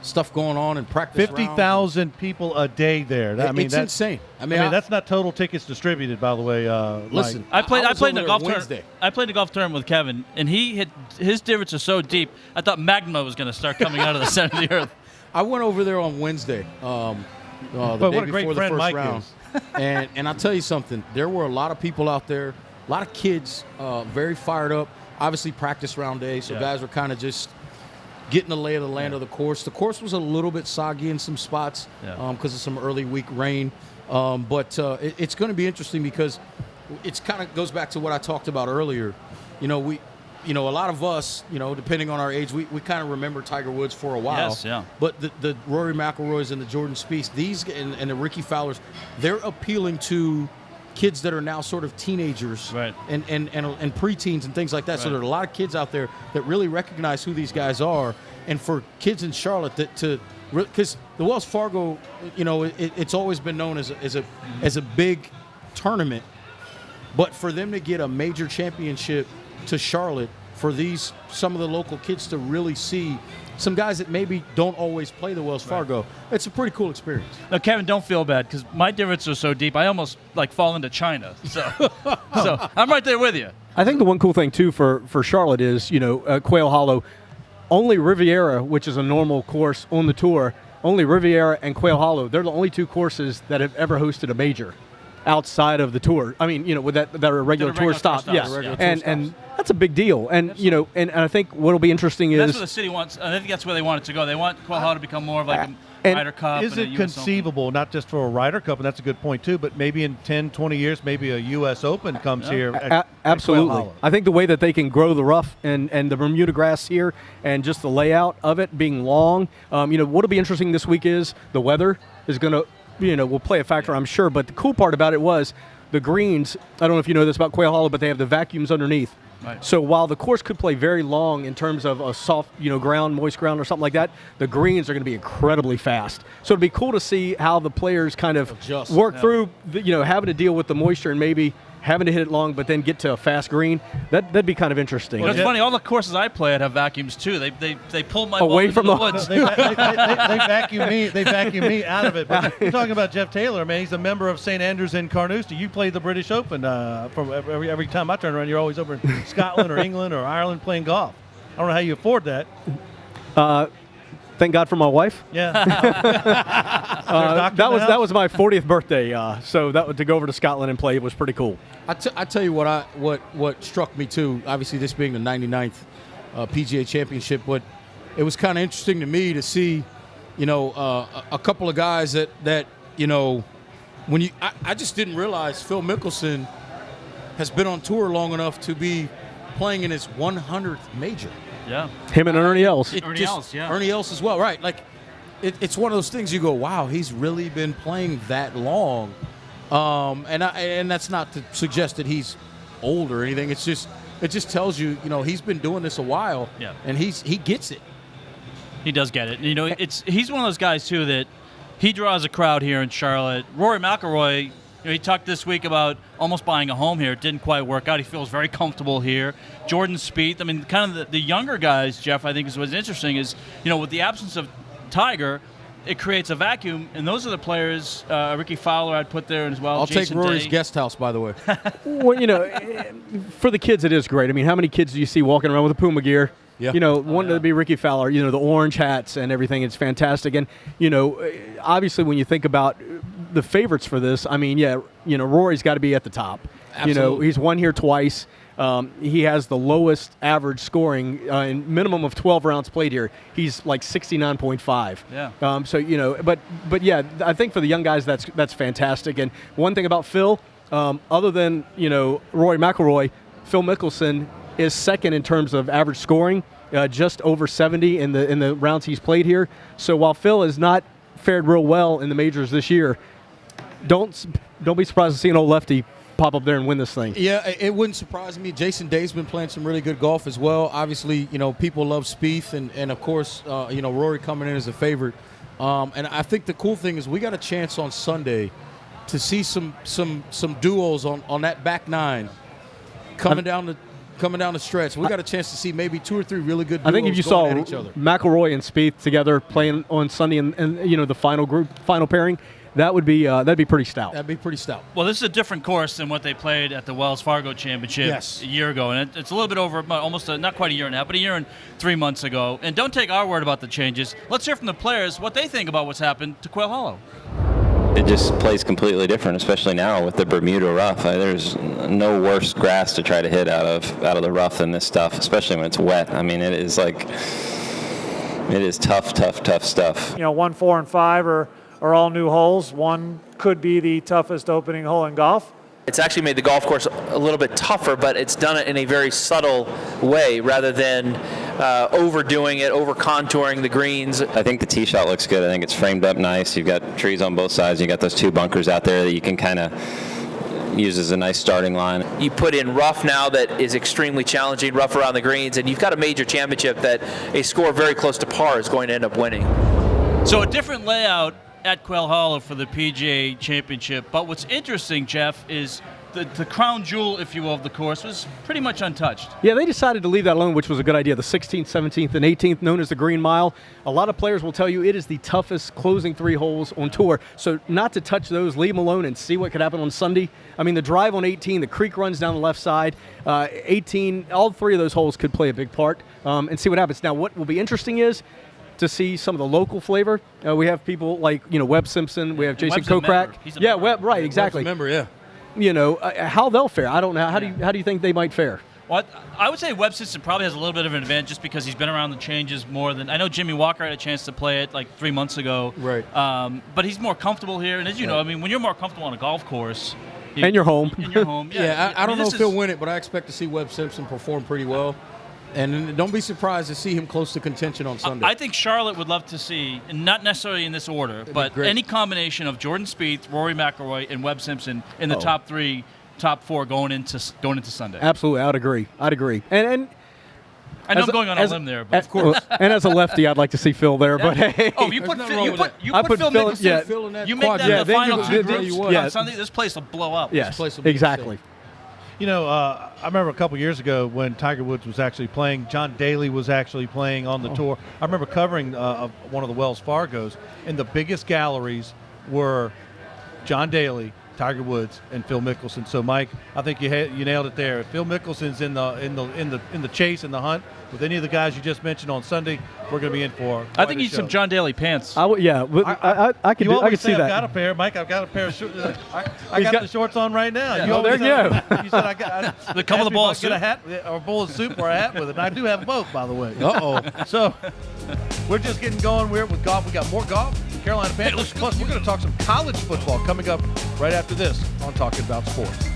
stuff going on in practice. 50,000 people a day there. It's insane. I mean, that's not total tickets distributed, by the way. Listen, Mike. I played in a golf tournament. tournament. I played a golf tournament with Kevin, and his divots are so deep. I thought magma was going to start coming out of the center of the earth. I went over there on Wednesday, the But day what a great before the friend first Mike round, is. and I'll tell you something. There were a lot of people out there, a lot of kids, very fired up. Obviously, practice round day, so guys were kind of just getting the lay of the land of the course. The course was a little bit soggy in some spots because of some early week rain. But it's going to be interesting because it's kind of goes back to what I talked about earlier. A lot of us, depending on our age, we kind of remember Tiger Woods for a while. Yes, yeah. But the Rory McIlroys and the Jordan Spieths, these and the Ricky Fowlers, they're appealing to kids that are now sort of teenagers and preteens and things like that. So there are a lot of kids out there that really recognize who these guys are. And for kids in Charlotte because the Wells Fargo, it's always been known as a big tournament, but for them to get a major championship to Charlotte, for some of the local kids to really see some guys that maybe don't always play the Wells Fargo, it's a pretty cool experience. Now, Kevin, don't feel bad because my divots are so deep. I almost fall into China. So I'm right there with you. I think the one cool thing too for Charlotte is Quail Hollow. Only Riviera, which is a normal course on the tour, only Riviera and Quail Hollow, they're the only 2 courses that have ever hosted a major outside of the tour. I mean, with that are regular tour stop. And that's a big deal. And and I think what'll be interesting is that's what the city wants. I think that's where they want it to go. They want Quail Hollow to become more of like a Ryder Cup. Is and it a US conceivable, not just for a Ryder Cup, and that's a good point too, but maybe in 10, 20 years, maybe a U.S. Open comes here? Absolutely. Quail Hollow. I think the way that they can grow the rough and the Bermuda grass here and just the layout of it being long, what'll be interesting this week is the weather is going to, will play a factor, I'm sure. But the cool part about it was the greens. I don't know if you know this about Quail Hollow, but they have the vacuums underneath. Right. So while the course could play very long in terms of a soft, ground, moist ground or something like that, the greens are going to be incredibly fast. So it'd be cool to see how the players kind of work through, having to deal with the moisture and maybe having to hit it long, but then get to a fast green. That'd be kind of interesting. Well, it's funny. All the courses I play at have vacuums too. They pull my Away ball from into the- woods. They vacuum me. They vacuum me out of it. But you're talking about Jeff Taylor, man. He's a member of St. Andrews in Carnoustie. You played the British Open. From every time I turn around, you're always over in Scotland or England or Ireland playing golf. I don't know how you afford that. Thank God for my wife. Yeah. That was my 40th birthday. So to go over to Scotland and play was pretty cool. I tell you what struck me too. Obviously, this being the 99th PGA Championship, but it was kind of interesting to me to see, a couple of guys that when I just didn't realize Phil Mickelson has been on tour long enough to be playing in his 100th major. Yeah. Him and Ernie Els. Ernie Els, yeah. Ernie Els as well, right? Like, it's one of those things you go, wow, he's really been playing that long, and that's not to suggest that he's old or anything. It just tells you, he's been doing this a while, Yeah. and he gets it. He does get it. He's one of those guys too that he draws a crowd here in Charlotte. Rory McIlroy, he talked this week about almost buying a home here. It didn't quite work out. He feels very comfortable here. Jordan Spieth, I mean, kind of the younger guys, Jeff, I think is what's interesting is, with the absence of Tiger, it creates a vacuum, and those are the players. Ricky Fowler I'd put there as well. I'll Jason take Rory's Day. guest house, by the way. Well, for the kids, it is great. I mean, how many kids do you see walking around with a Puma gear? Yeah. Wanting to be Ricky Fowler, the orange hats and everything. It's fantastic. And, obviously when you think about the favorites for this, I mean, Rory's got to be at the top. Absolutely. He's won here twice. He has the lowest average scoring in minimum of 12 rounds played here. He's like 69.5. Yeah. But yeah, I think for the young guys, that's fantastic. And one thing about Phil, other than, Rory McIlroy, Phil Mickelson is second in terms of average scoring, just over 70 in the rounds he's played here. So while Phil has not fared real well in the majors this year, don't be surprised to see an old lefty pop up there and win this thing. Yeah, it wouldn't surprise me. Jason Day's been playing some really good golf as well. Obviously, people love Spieth, and of course, Rory coming in as a favorite. And I think the cool thing is we got a chance on Sunday to see some duos on that back nine coming down the stretch. We got a chance to see maybe 2 or 3 really good duos I think if you going saw at each other. McIlroy and Spieth together playing on Sunday and the final pairing, that'd be pretty stout. That'd be pretty stout. Well, this is a different course than what they played at the Wells Fargo Championship a year ago. And it's a little bit over, almost not quite a year and a half, but a year and 3 months ago. And don't take our word about the changes. Let's hear from the players what they think about what's happened to Quail Hollow. It just plays completely different, especially now with the Bermuda rough. There's no worse grass to try to hit out of the rough than this stuff, especially when it's wet. I mean, it is tough stuff. 1, 4, and 5 are all new holes. One could be the toughest opening hole in golf. It's actually made the golf course a little bit tougher, but it's done it in a very subtle way rather than overdoing it, over-contouring the greens. I think the tee shot looks good. I think it's framed up nice. You've got trees on both sides. You've got those 2 bunkers out there that you can kind of use as a nice starting line. You put in rough now that is extremely challenging, rough around the greens, and you've got a major championship that a score very close to par is going to end up winning. So a different layout at Quail Hollow for the PGA Championship. But what's interesting, Jeff, is the crown jewel, if you will, of the course was pretty much untouched. Yeah, they decided to leave that alone, which was a good idea. The 16th, 17th, and 18th, known as the Green Mile. A lot of players will tell you it is the toughest closing 3 holes on tour. So not to touch those, leave them alone and see what could happen on Sunday. I mean, the drive on 18, the creek runs down the left side. 18, all 3 of those holes could play a big part and see what happens. Now, what will be interesting is to see some of the local flavor. We have people like, Webb Simpson. We have Jason Webb's a member. Kokrak. He's a Yeah, member. Webb, right, exactly. Remember, yeah. How they'll fare. I don't know. How do you think they might fare? Well, I would say Webb Simpson probably has a little bit of an advantage just because he's been around the changes more than I know. Jimmy Walker had a chance to play it like 3 months ago, Right. But he's more comfortable here, and as you know, I mean, when you're more comfortable on a golf course, And you're home. in your home, Yeah, I don't know this if he'll is- win it, but I expect to see Webb Simpson perform pretty well. And don't be surprised to see him close to contention on Sunday. I think Charlotte would love to see, and not necessarily in this order, but great. any combination of Jordan Spieth, Rory McIlroy, and Webb Simpson in the Oh. top 3, top 4 going into Sunday. Absolutely, I'd agree. And I know as I'm going on a limb there, but of course. And as a lefty, I'd like to see Phil there. But hey, oh, you put nothing Phil, wrong you with put that. you I put put Phil Phil- Mickelson. yeah. Phil in that You make that quadrant. the then final you- 2 then you groups would. on Sunday. This place will blow up. yes, place will be exactly. I remember a couple years ago when Tiger Woods was actually playing, John Daly was actually playing on the tour. I remember covering one of the Wells Fargos, and the biggest galleries were John Daly, Tiger Woods, and Phil Mickelson. So, Mike, I think you nailed it there. If Phil Mickelson's in the chase and the hunt with any of the guys you just mentioned on Sunday, we're going to be in for. I think you need some John Daly pants. I could see that. I've got a pair, Mike. I've got a pair of shorts. I got the shorts on right now. Yeah. There you go. You said I got. The come with a bowl of soup. Get a hat or a bowl of soup or a hat with it. And I do have both, by the way. So we're just getting going. We're with golf. We got more golf. Carolina Panthers. Plus, we're going to talk some college football coming up right after this on Talking About Sports.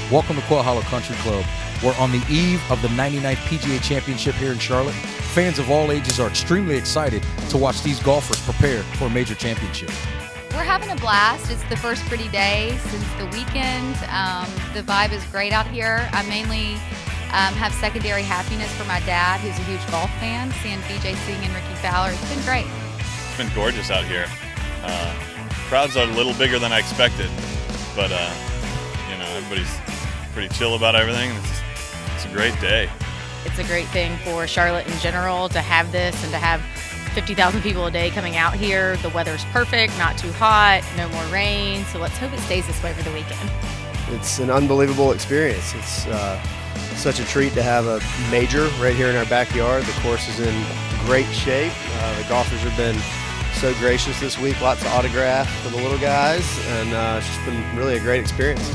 Welcome to Quail Hollow Country Club. We're on the eve of the 99th PGA Championship here in Charlotte. Fans of all ages are extremely excited to watch these golfers prepare for a major championship. We're having a blast. It's the first pretty day since the weekend. The vibe is great out here. I mainly have secondary happiness for my dad, who's a huge golf fan. Seeing BJ Singh and Ricky Fowler, it's been great. It's been gorgeous out here. Crowds are a little bigger than I expected, but everybody's pretty chill about everything. It's a great day. It's a great thing for Charlotte in general to have this and to have 50,000 people a day coming out here. The weather's perfect, not too hot, no more rain, so let's hope it stays this way for the weekend. It's an unbelievable experience. It's such a treat to have a major right here in our backyard. The course is in great shape. The golfers have been so gracious this week. Lots of autographs for the little guys, and it's just been really a great experience.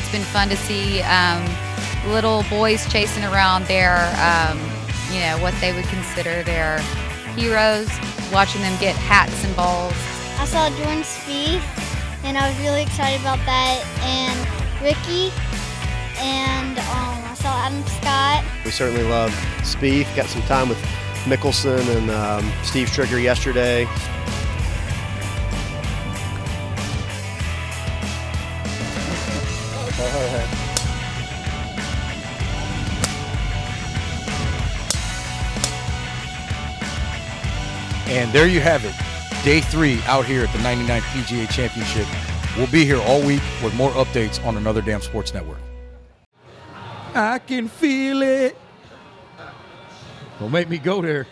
It's been fun to see little boys chasing around their, what they would consider their heroes, watching them get hats and balls. I saw Jordan Spieth, and I was really excited about that, and Ricky, and I saw Adam Scott. We certainly love Spieth. Got some time with Mickelson and Steve Stricker yesterday. And there you have it. Day 3 out here at the 99th PGA Championship. We'll be here all week with more updates on Another Damn Sports Network. I can feel it. Don't make me go there.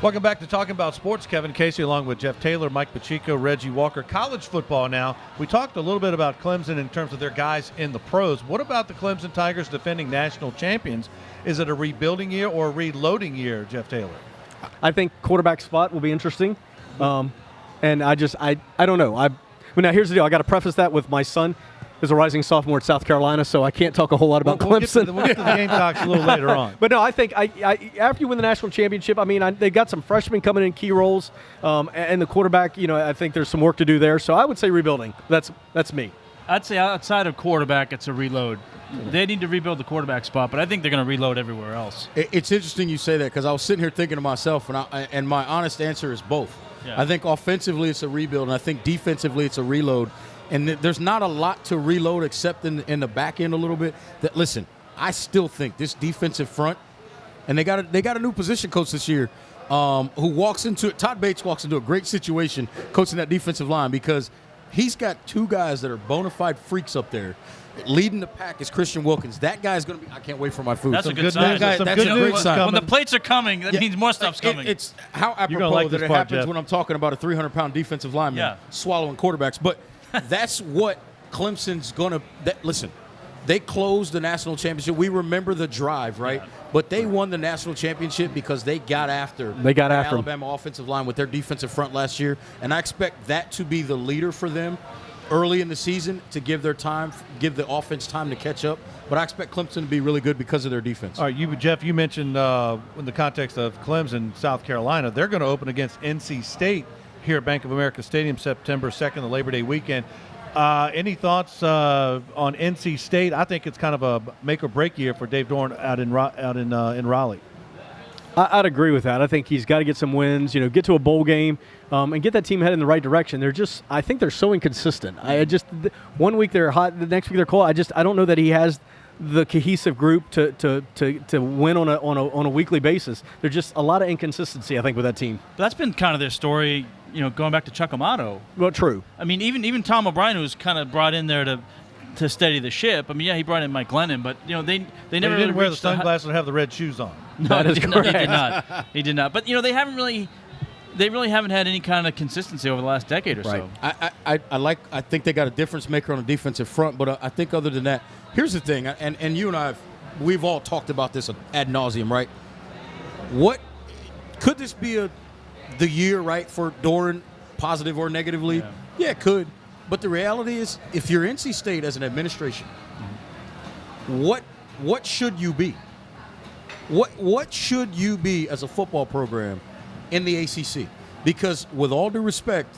Welcome back to Talking About Sports. Kevin Casey along with Jeff Taylor, Mike Pacheco, Reggie Walker. College football now. We talked a little bit about Clemson in terms of their guys in the pros. What about the Clemson Tigers defending national champions? Is it a rebuilding year or a reloading year, Jeff Taylor? I think quarterback spot will be interesting. And I don't know. Now, here's the deal. I got to preface that with my son is a rising sophomore at South Carolina, so I can't talk a whole lot about Clemson. We'll get to the Gamecocks a little later on. But no, I think after you win the national championship, they got some freshmen coming in key roles, and the quarterback, I think there's some work to do there. So I would say rebuilding. That's me. I'd say outside of quarterback, it's a reload. They need to rebuild the quarterback spot, but I think they're going to reload everywhere else. It's interesting you say that because I was sitting here thinking to myself, and my honest answer is both. Yeah. I think offensively it's a rebuild, and I think defensively it's a reload. And there's not a lot to reload except in the back end a little bit. Listen, I still think this defensive front, and they got a new position coach this year who walks into it. Todd Bates walks into a great situation coaching that defensive line because he's got two guys that are bona fide freaks up there. Leading the pack is Christian Wilkins. That guy's going to be – I can't wait for my food. That's a good sign. That's a great sign. When the plates are coming, that means more stuff's coming. It's how apropos that it happens when I'm talking about a 300-pound defensive lineman swallowing quarterbacks. But that's what Clemson's going to – listen, they closed the national championship. We remember the drive, right? Yeah. But they won the national championship because they got after the Alabama offensive line with their defensive front last year. And I expect that to be the leader for them early in the season to give the offense time to catch up. But I expect Clemson to be really good because of their defense. All right, Jeff, you mentioned in the context of Clemson, South Carolina, they're going to open against NC State here at Bank of America Stadium September 2nd, the Labor Day weekend. Any thoughts on NC State? I think it's kind of a make or break year for Dave Dorn out in Raleigh. I'd agree with that. I think he's got to get some wins, get to a bowl game, and get that team headed in the right direction. I think they're so inconsistent. One week they're hot, the next week they're cold. I don't know that he has the cohesive group to win on a weekly basis. There's just a lot of inconsistency, I think, with that team. But that's been kind of their story, going back to Chuck Amato. Well, true. I mean, even Tom O'Brien, who was kind of brought in there to steady the ship. I mean, yeah, he brought in Mike Glennon, but they never he really didn't wear the reached sunglasses and have the red shoes on. No, that is correct. He did not. He did not. But they really haven't had any kind of consistency over the last decade or so. I think they got a difference maker on the defensive front, but I think other than that, here's the thing, and you and I, we've all talked about this ad nauseum, right? What could this be the year, right, for Doeren, positive or negatively? Yeah, it could. But the reality is, if you're NC State as an administration, what should you be? What should you be as a football program in the ACC? Because with all due respect,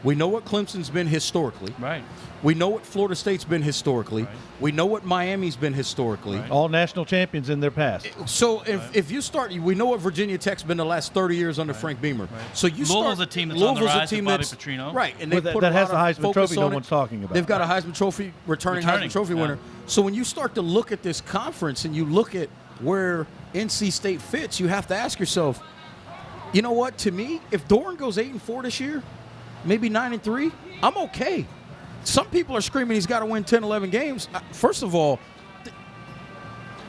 we know what Clemson's been historically. Right. We know what Florida State's been historically. Right. We know what Miami's been historically. Right. All national champions in their past. So if you start, we know what Virginia Tech's been the last 30 years under Frank Beamer. Right. So you Louisville's start. a team that's on the rise with Bobby that's Petrino. right, and they Well, put that a has lot the of Heisman focus Trophy on no it. one's talking about. They've got a Heisman Trophy returning Heisman Trophy winner. So when you start to look at this conference and you look at where NC State fits, you have to ask yourself, you know what? To me, if Doeren goes 8-4 this year, maybe 9-3, I'm okay. Some people are screaming he's got to win 10, 11 games. First of all,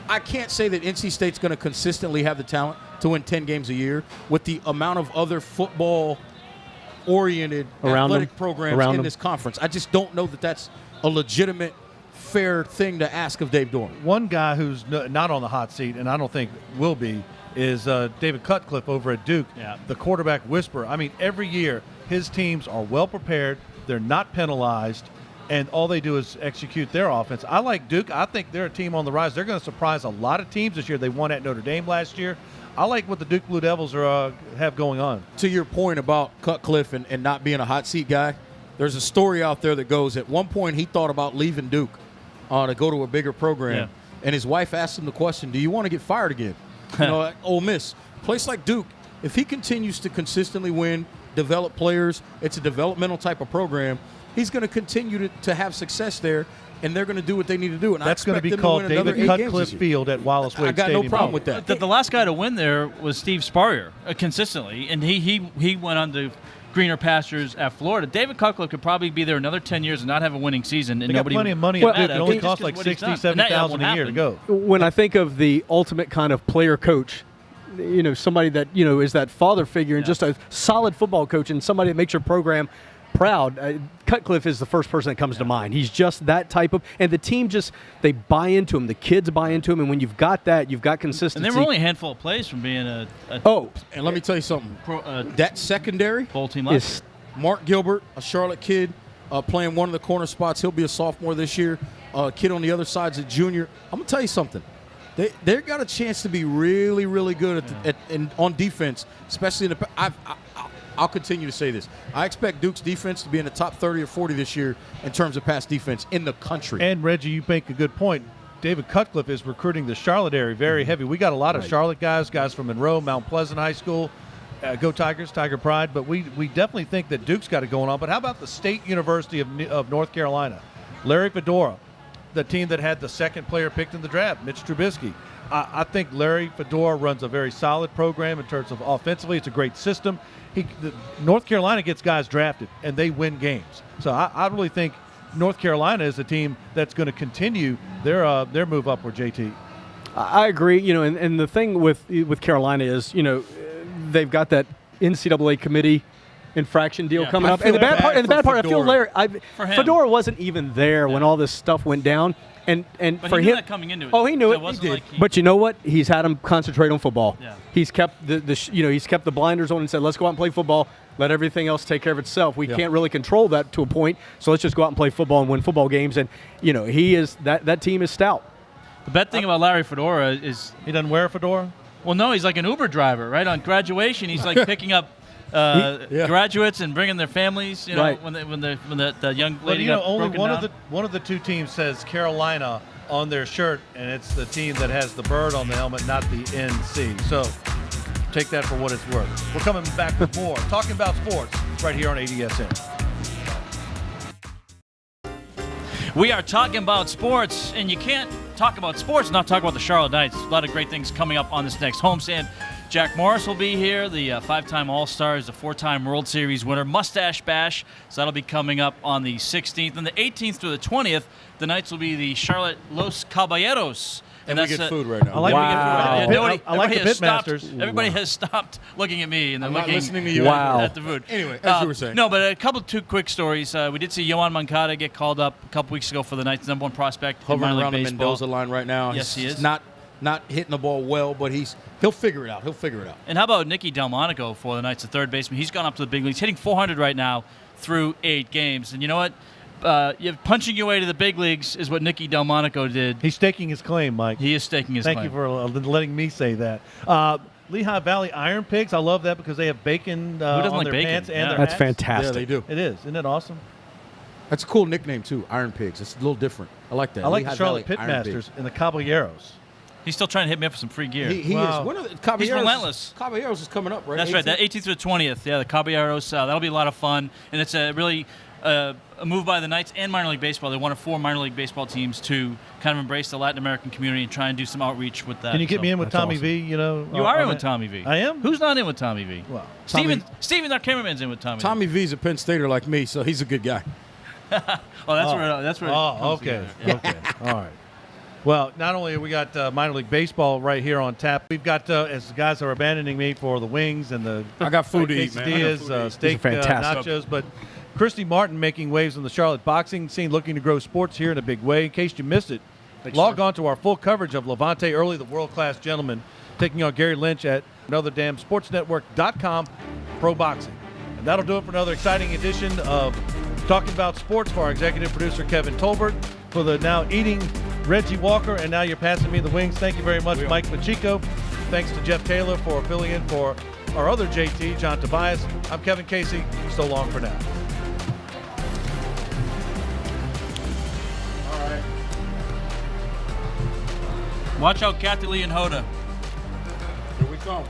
I can't say that NC State's going to consistently have the talent to win 10 games a year with the amount of other football-oriented athletic programs in this conference. I just don't know that that's a legitimate, fair thing to ask of Dave Doeren. One guy who's not on the hot seat, and I don't think will be, is David Cutcliffe over at Duke, the quarterback whisperer. I mean, every year his teams are well prepared. They're not penalized, and all they do is execute their offense. I like Duke. I think they're a team on the rise. They're going to surprise a lot of teams this year. They won at Notre Dame last year. I like what the Duke Blue Devils have going on. To your point about Cutcliffe and not being a hot seat guy, there's a story out there that goes, at one point he thought about leaving Duke to go to a bigger program, and his wife asked him the question, do you want to get fired again? Like Ole Miss. Place like Duke, if he continues to consistently win, develop players, it's a developmental type of program, he's going to continue to have success there, and they're going to do what they need to do. And that's going to be called David Cutcliffe Field at Wallace Wade Stadium. I got no problem with that. The last guy to win there was Steve Spurrier consistently, and he went on to greener pastures at Florida. David Cutcliffe could probably be there another 10 years and not have a winning season. And they got plenty of money. It only costs like $60,000, $70,000 a year to go. When I think of the ultimate kind of player coach, somebody that is that father figure and just a solid football coach and somebody that makes your program proud. Cutcliffe is the first person that comes to mind. He's just that type of, and the team they buy into him. The kids buy into him, and when you've got that, you've got consistency. And they were only a handful of plays from being and let me tell you something. That secondary bowl team last year. Mark Gilbert, a Charlotte kid, playing one of the corner spots. He'll be a sophomore this year. Kid on the other side's a junior. I'm gonna tell you something. They've got a chance to be really, really good on defense, especially in the. I'll continue to say this. I expect Duke's defense to be in the top 30 or 40 this year in terms of pass defense in the country. And, Reggie, you make a good point. David Cutcliffe is recruiting the Charlotte area very heavy. We got a lot of Charlotte guys from Monroe, Mount Pleasant High School. Go Tigers, Tiger Pride. But we definitely think that Duke's got it going on. But how about the State University of North Carolina? Larry Fedora, the team that had the second player picked in the draft, Mitch Trubisky. I think Larry Fedora runs a very solid program in terms of offensively. It's a great system. North Carolina gets guys drafted, and they win games. So I really think North Carolina is a team that's going to continue their move upward, JT. I agree. And the thing with Carolina is, they've got that NCAA committee infraction deal coming up. And the bad part, I feel Larry. Fedora wasn't even there when all this stuff went down. And but for he knew him, that coming into it. Oh, he knew it. He did. But you know what? He's had him concentrate on football. Yeah. He's kept he's kept the blinders on and said, "Let's go out and play football. Let everything else take care of itself. We can't really control that to a point, so let's just go out and play football and win football games." And he is that team is stout. The bad thing about Larry Fedora is he doesn't wear a fedora. Well, no, he's like an Uber driver, right? On graduation, he's like picking up graduates and bringing their families. When the young lady got only broken down. one of the two teams says Carolina on their shirt, and it's the team that has the bird on the helmet, not the NC. So take that for what it's worth. We're coming back with more Talking About Sports right here on ADSN. We are talking about sports, and you can't talk about sports and not talk about the Charlotte Knights. A lot of great things coming up on this next homestand. Jack Morris will be here, the 5-time All-Star, the 4-time World Series winner. Mustache Bash, so that'll be coming up on the 16th. And the 18th through the 20th, the Knights will be the Charlotte Los Caballeros. And we get food right now. I like, I like the Pitmasters. Everybody has stopped looking at me and they're looking listening to you at the food. Anyway, as you were saying. No, but two quick stories. We did see Yohan Moncada get called up a couple weeks ago for the Knights' #1 prospect. Hovering around the Mendoza line right now. Yes, he is. He's not hitting the ball well, but he'll figure it out. And how about Nicky Delmonico for the Knights, the third baseman? He's gone up to the big leagues, hitting .400 right now through 8 games. And you know what? Punching your way to the big leagues is what Nicky Delmonico did. He's staking his claim, Mike. He is staking his claim. Thank you for letting me say that. Lehigh Valley Iron Pigs, I love that because they have bacon on their pants and their That's hats. fantastic. Yeah, they do. It is. Isn't it awesome? That's a cool nickname, too, Iron Pigs. It's a little different. I like that. I like Lehigh the Charlotte Valley Iron Pitmasters Pigs. and the Caballeros. He's still trying to hit me up for some free gear. He Wow. is. When are the Caballeros? He's relentless. Caballeros is coming up, right? That's right. That 18th through the 20th. Yeah, the Caballeros. That'll be a lot of fun. And it's a really a move by the Knights and minor league baseball. They one of 4 minor league baseball teams to kind of embrace the Latin American community and try and do some outreach with that. Can you get me in with Tommy V? You know, You are in with Tommy V. I am. Who's not in with Tommy V? Well, Steven, our cameraman's in with Tommy. Tommy V's a Penn Stater like me, so he's a good guy. That's where. Oh, okay. Okay. All right. Well, not only we got minor league baseball right here on tap, we've got as the guys are abandoning me for the wings and the I got food to eat, man. quesadillas, steak, nachos, but Christy Martin making waves in the Charlotte boxing scene, looking to grow sports here in a big way. In case you missed it, log on to our full coverage of Levante Early, the world-class gentleman, taking on Gary Lynch at anotherdamnsportsnetwork.com pro boxing. And that'll do it for another exciting edition of Talking About Sports for our executive producer, Kevin Tolbert, for the now eating Reggie Walker, and now you're passing me the wings. Thank you very much, Mike Pacheco. Thanks to Jeff Taylor for filling in for our other JT, John Tobias. I'm Kevin Casey. So long for now. All right. Watch out, Kathy Lee and Hoda. Here we come.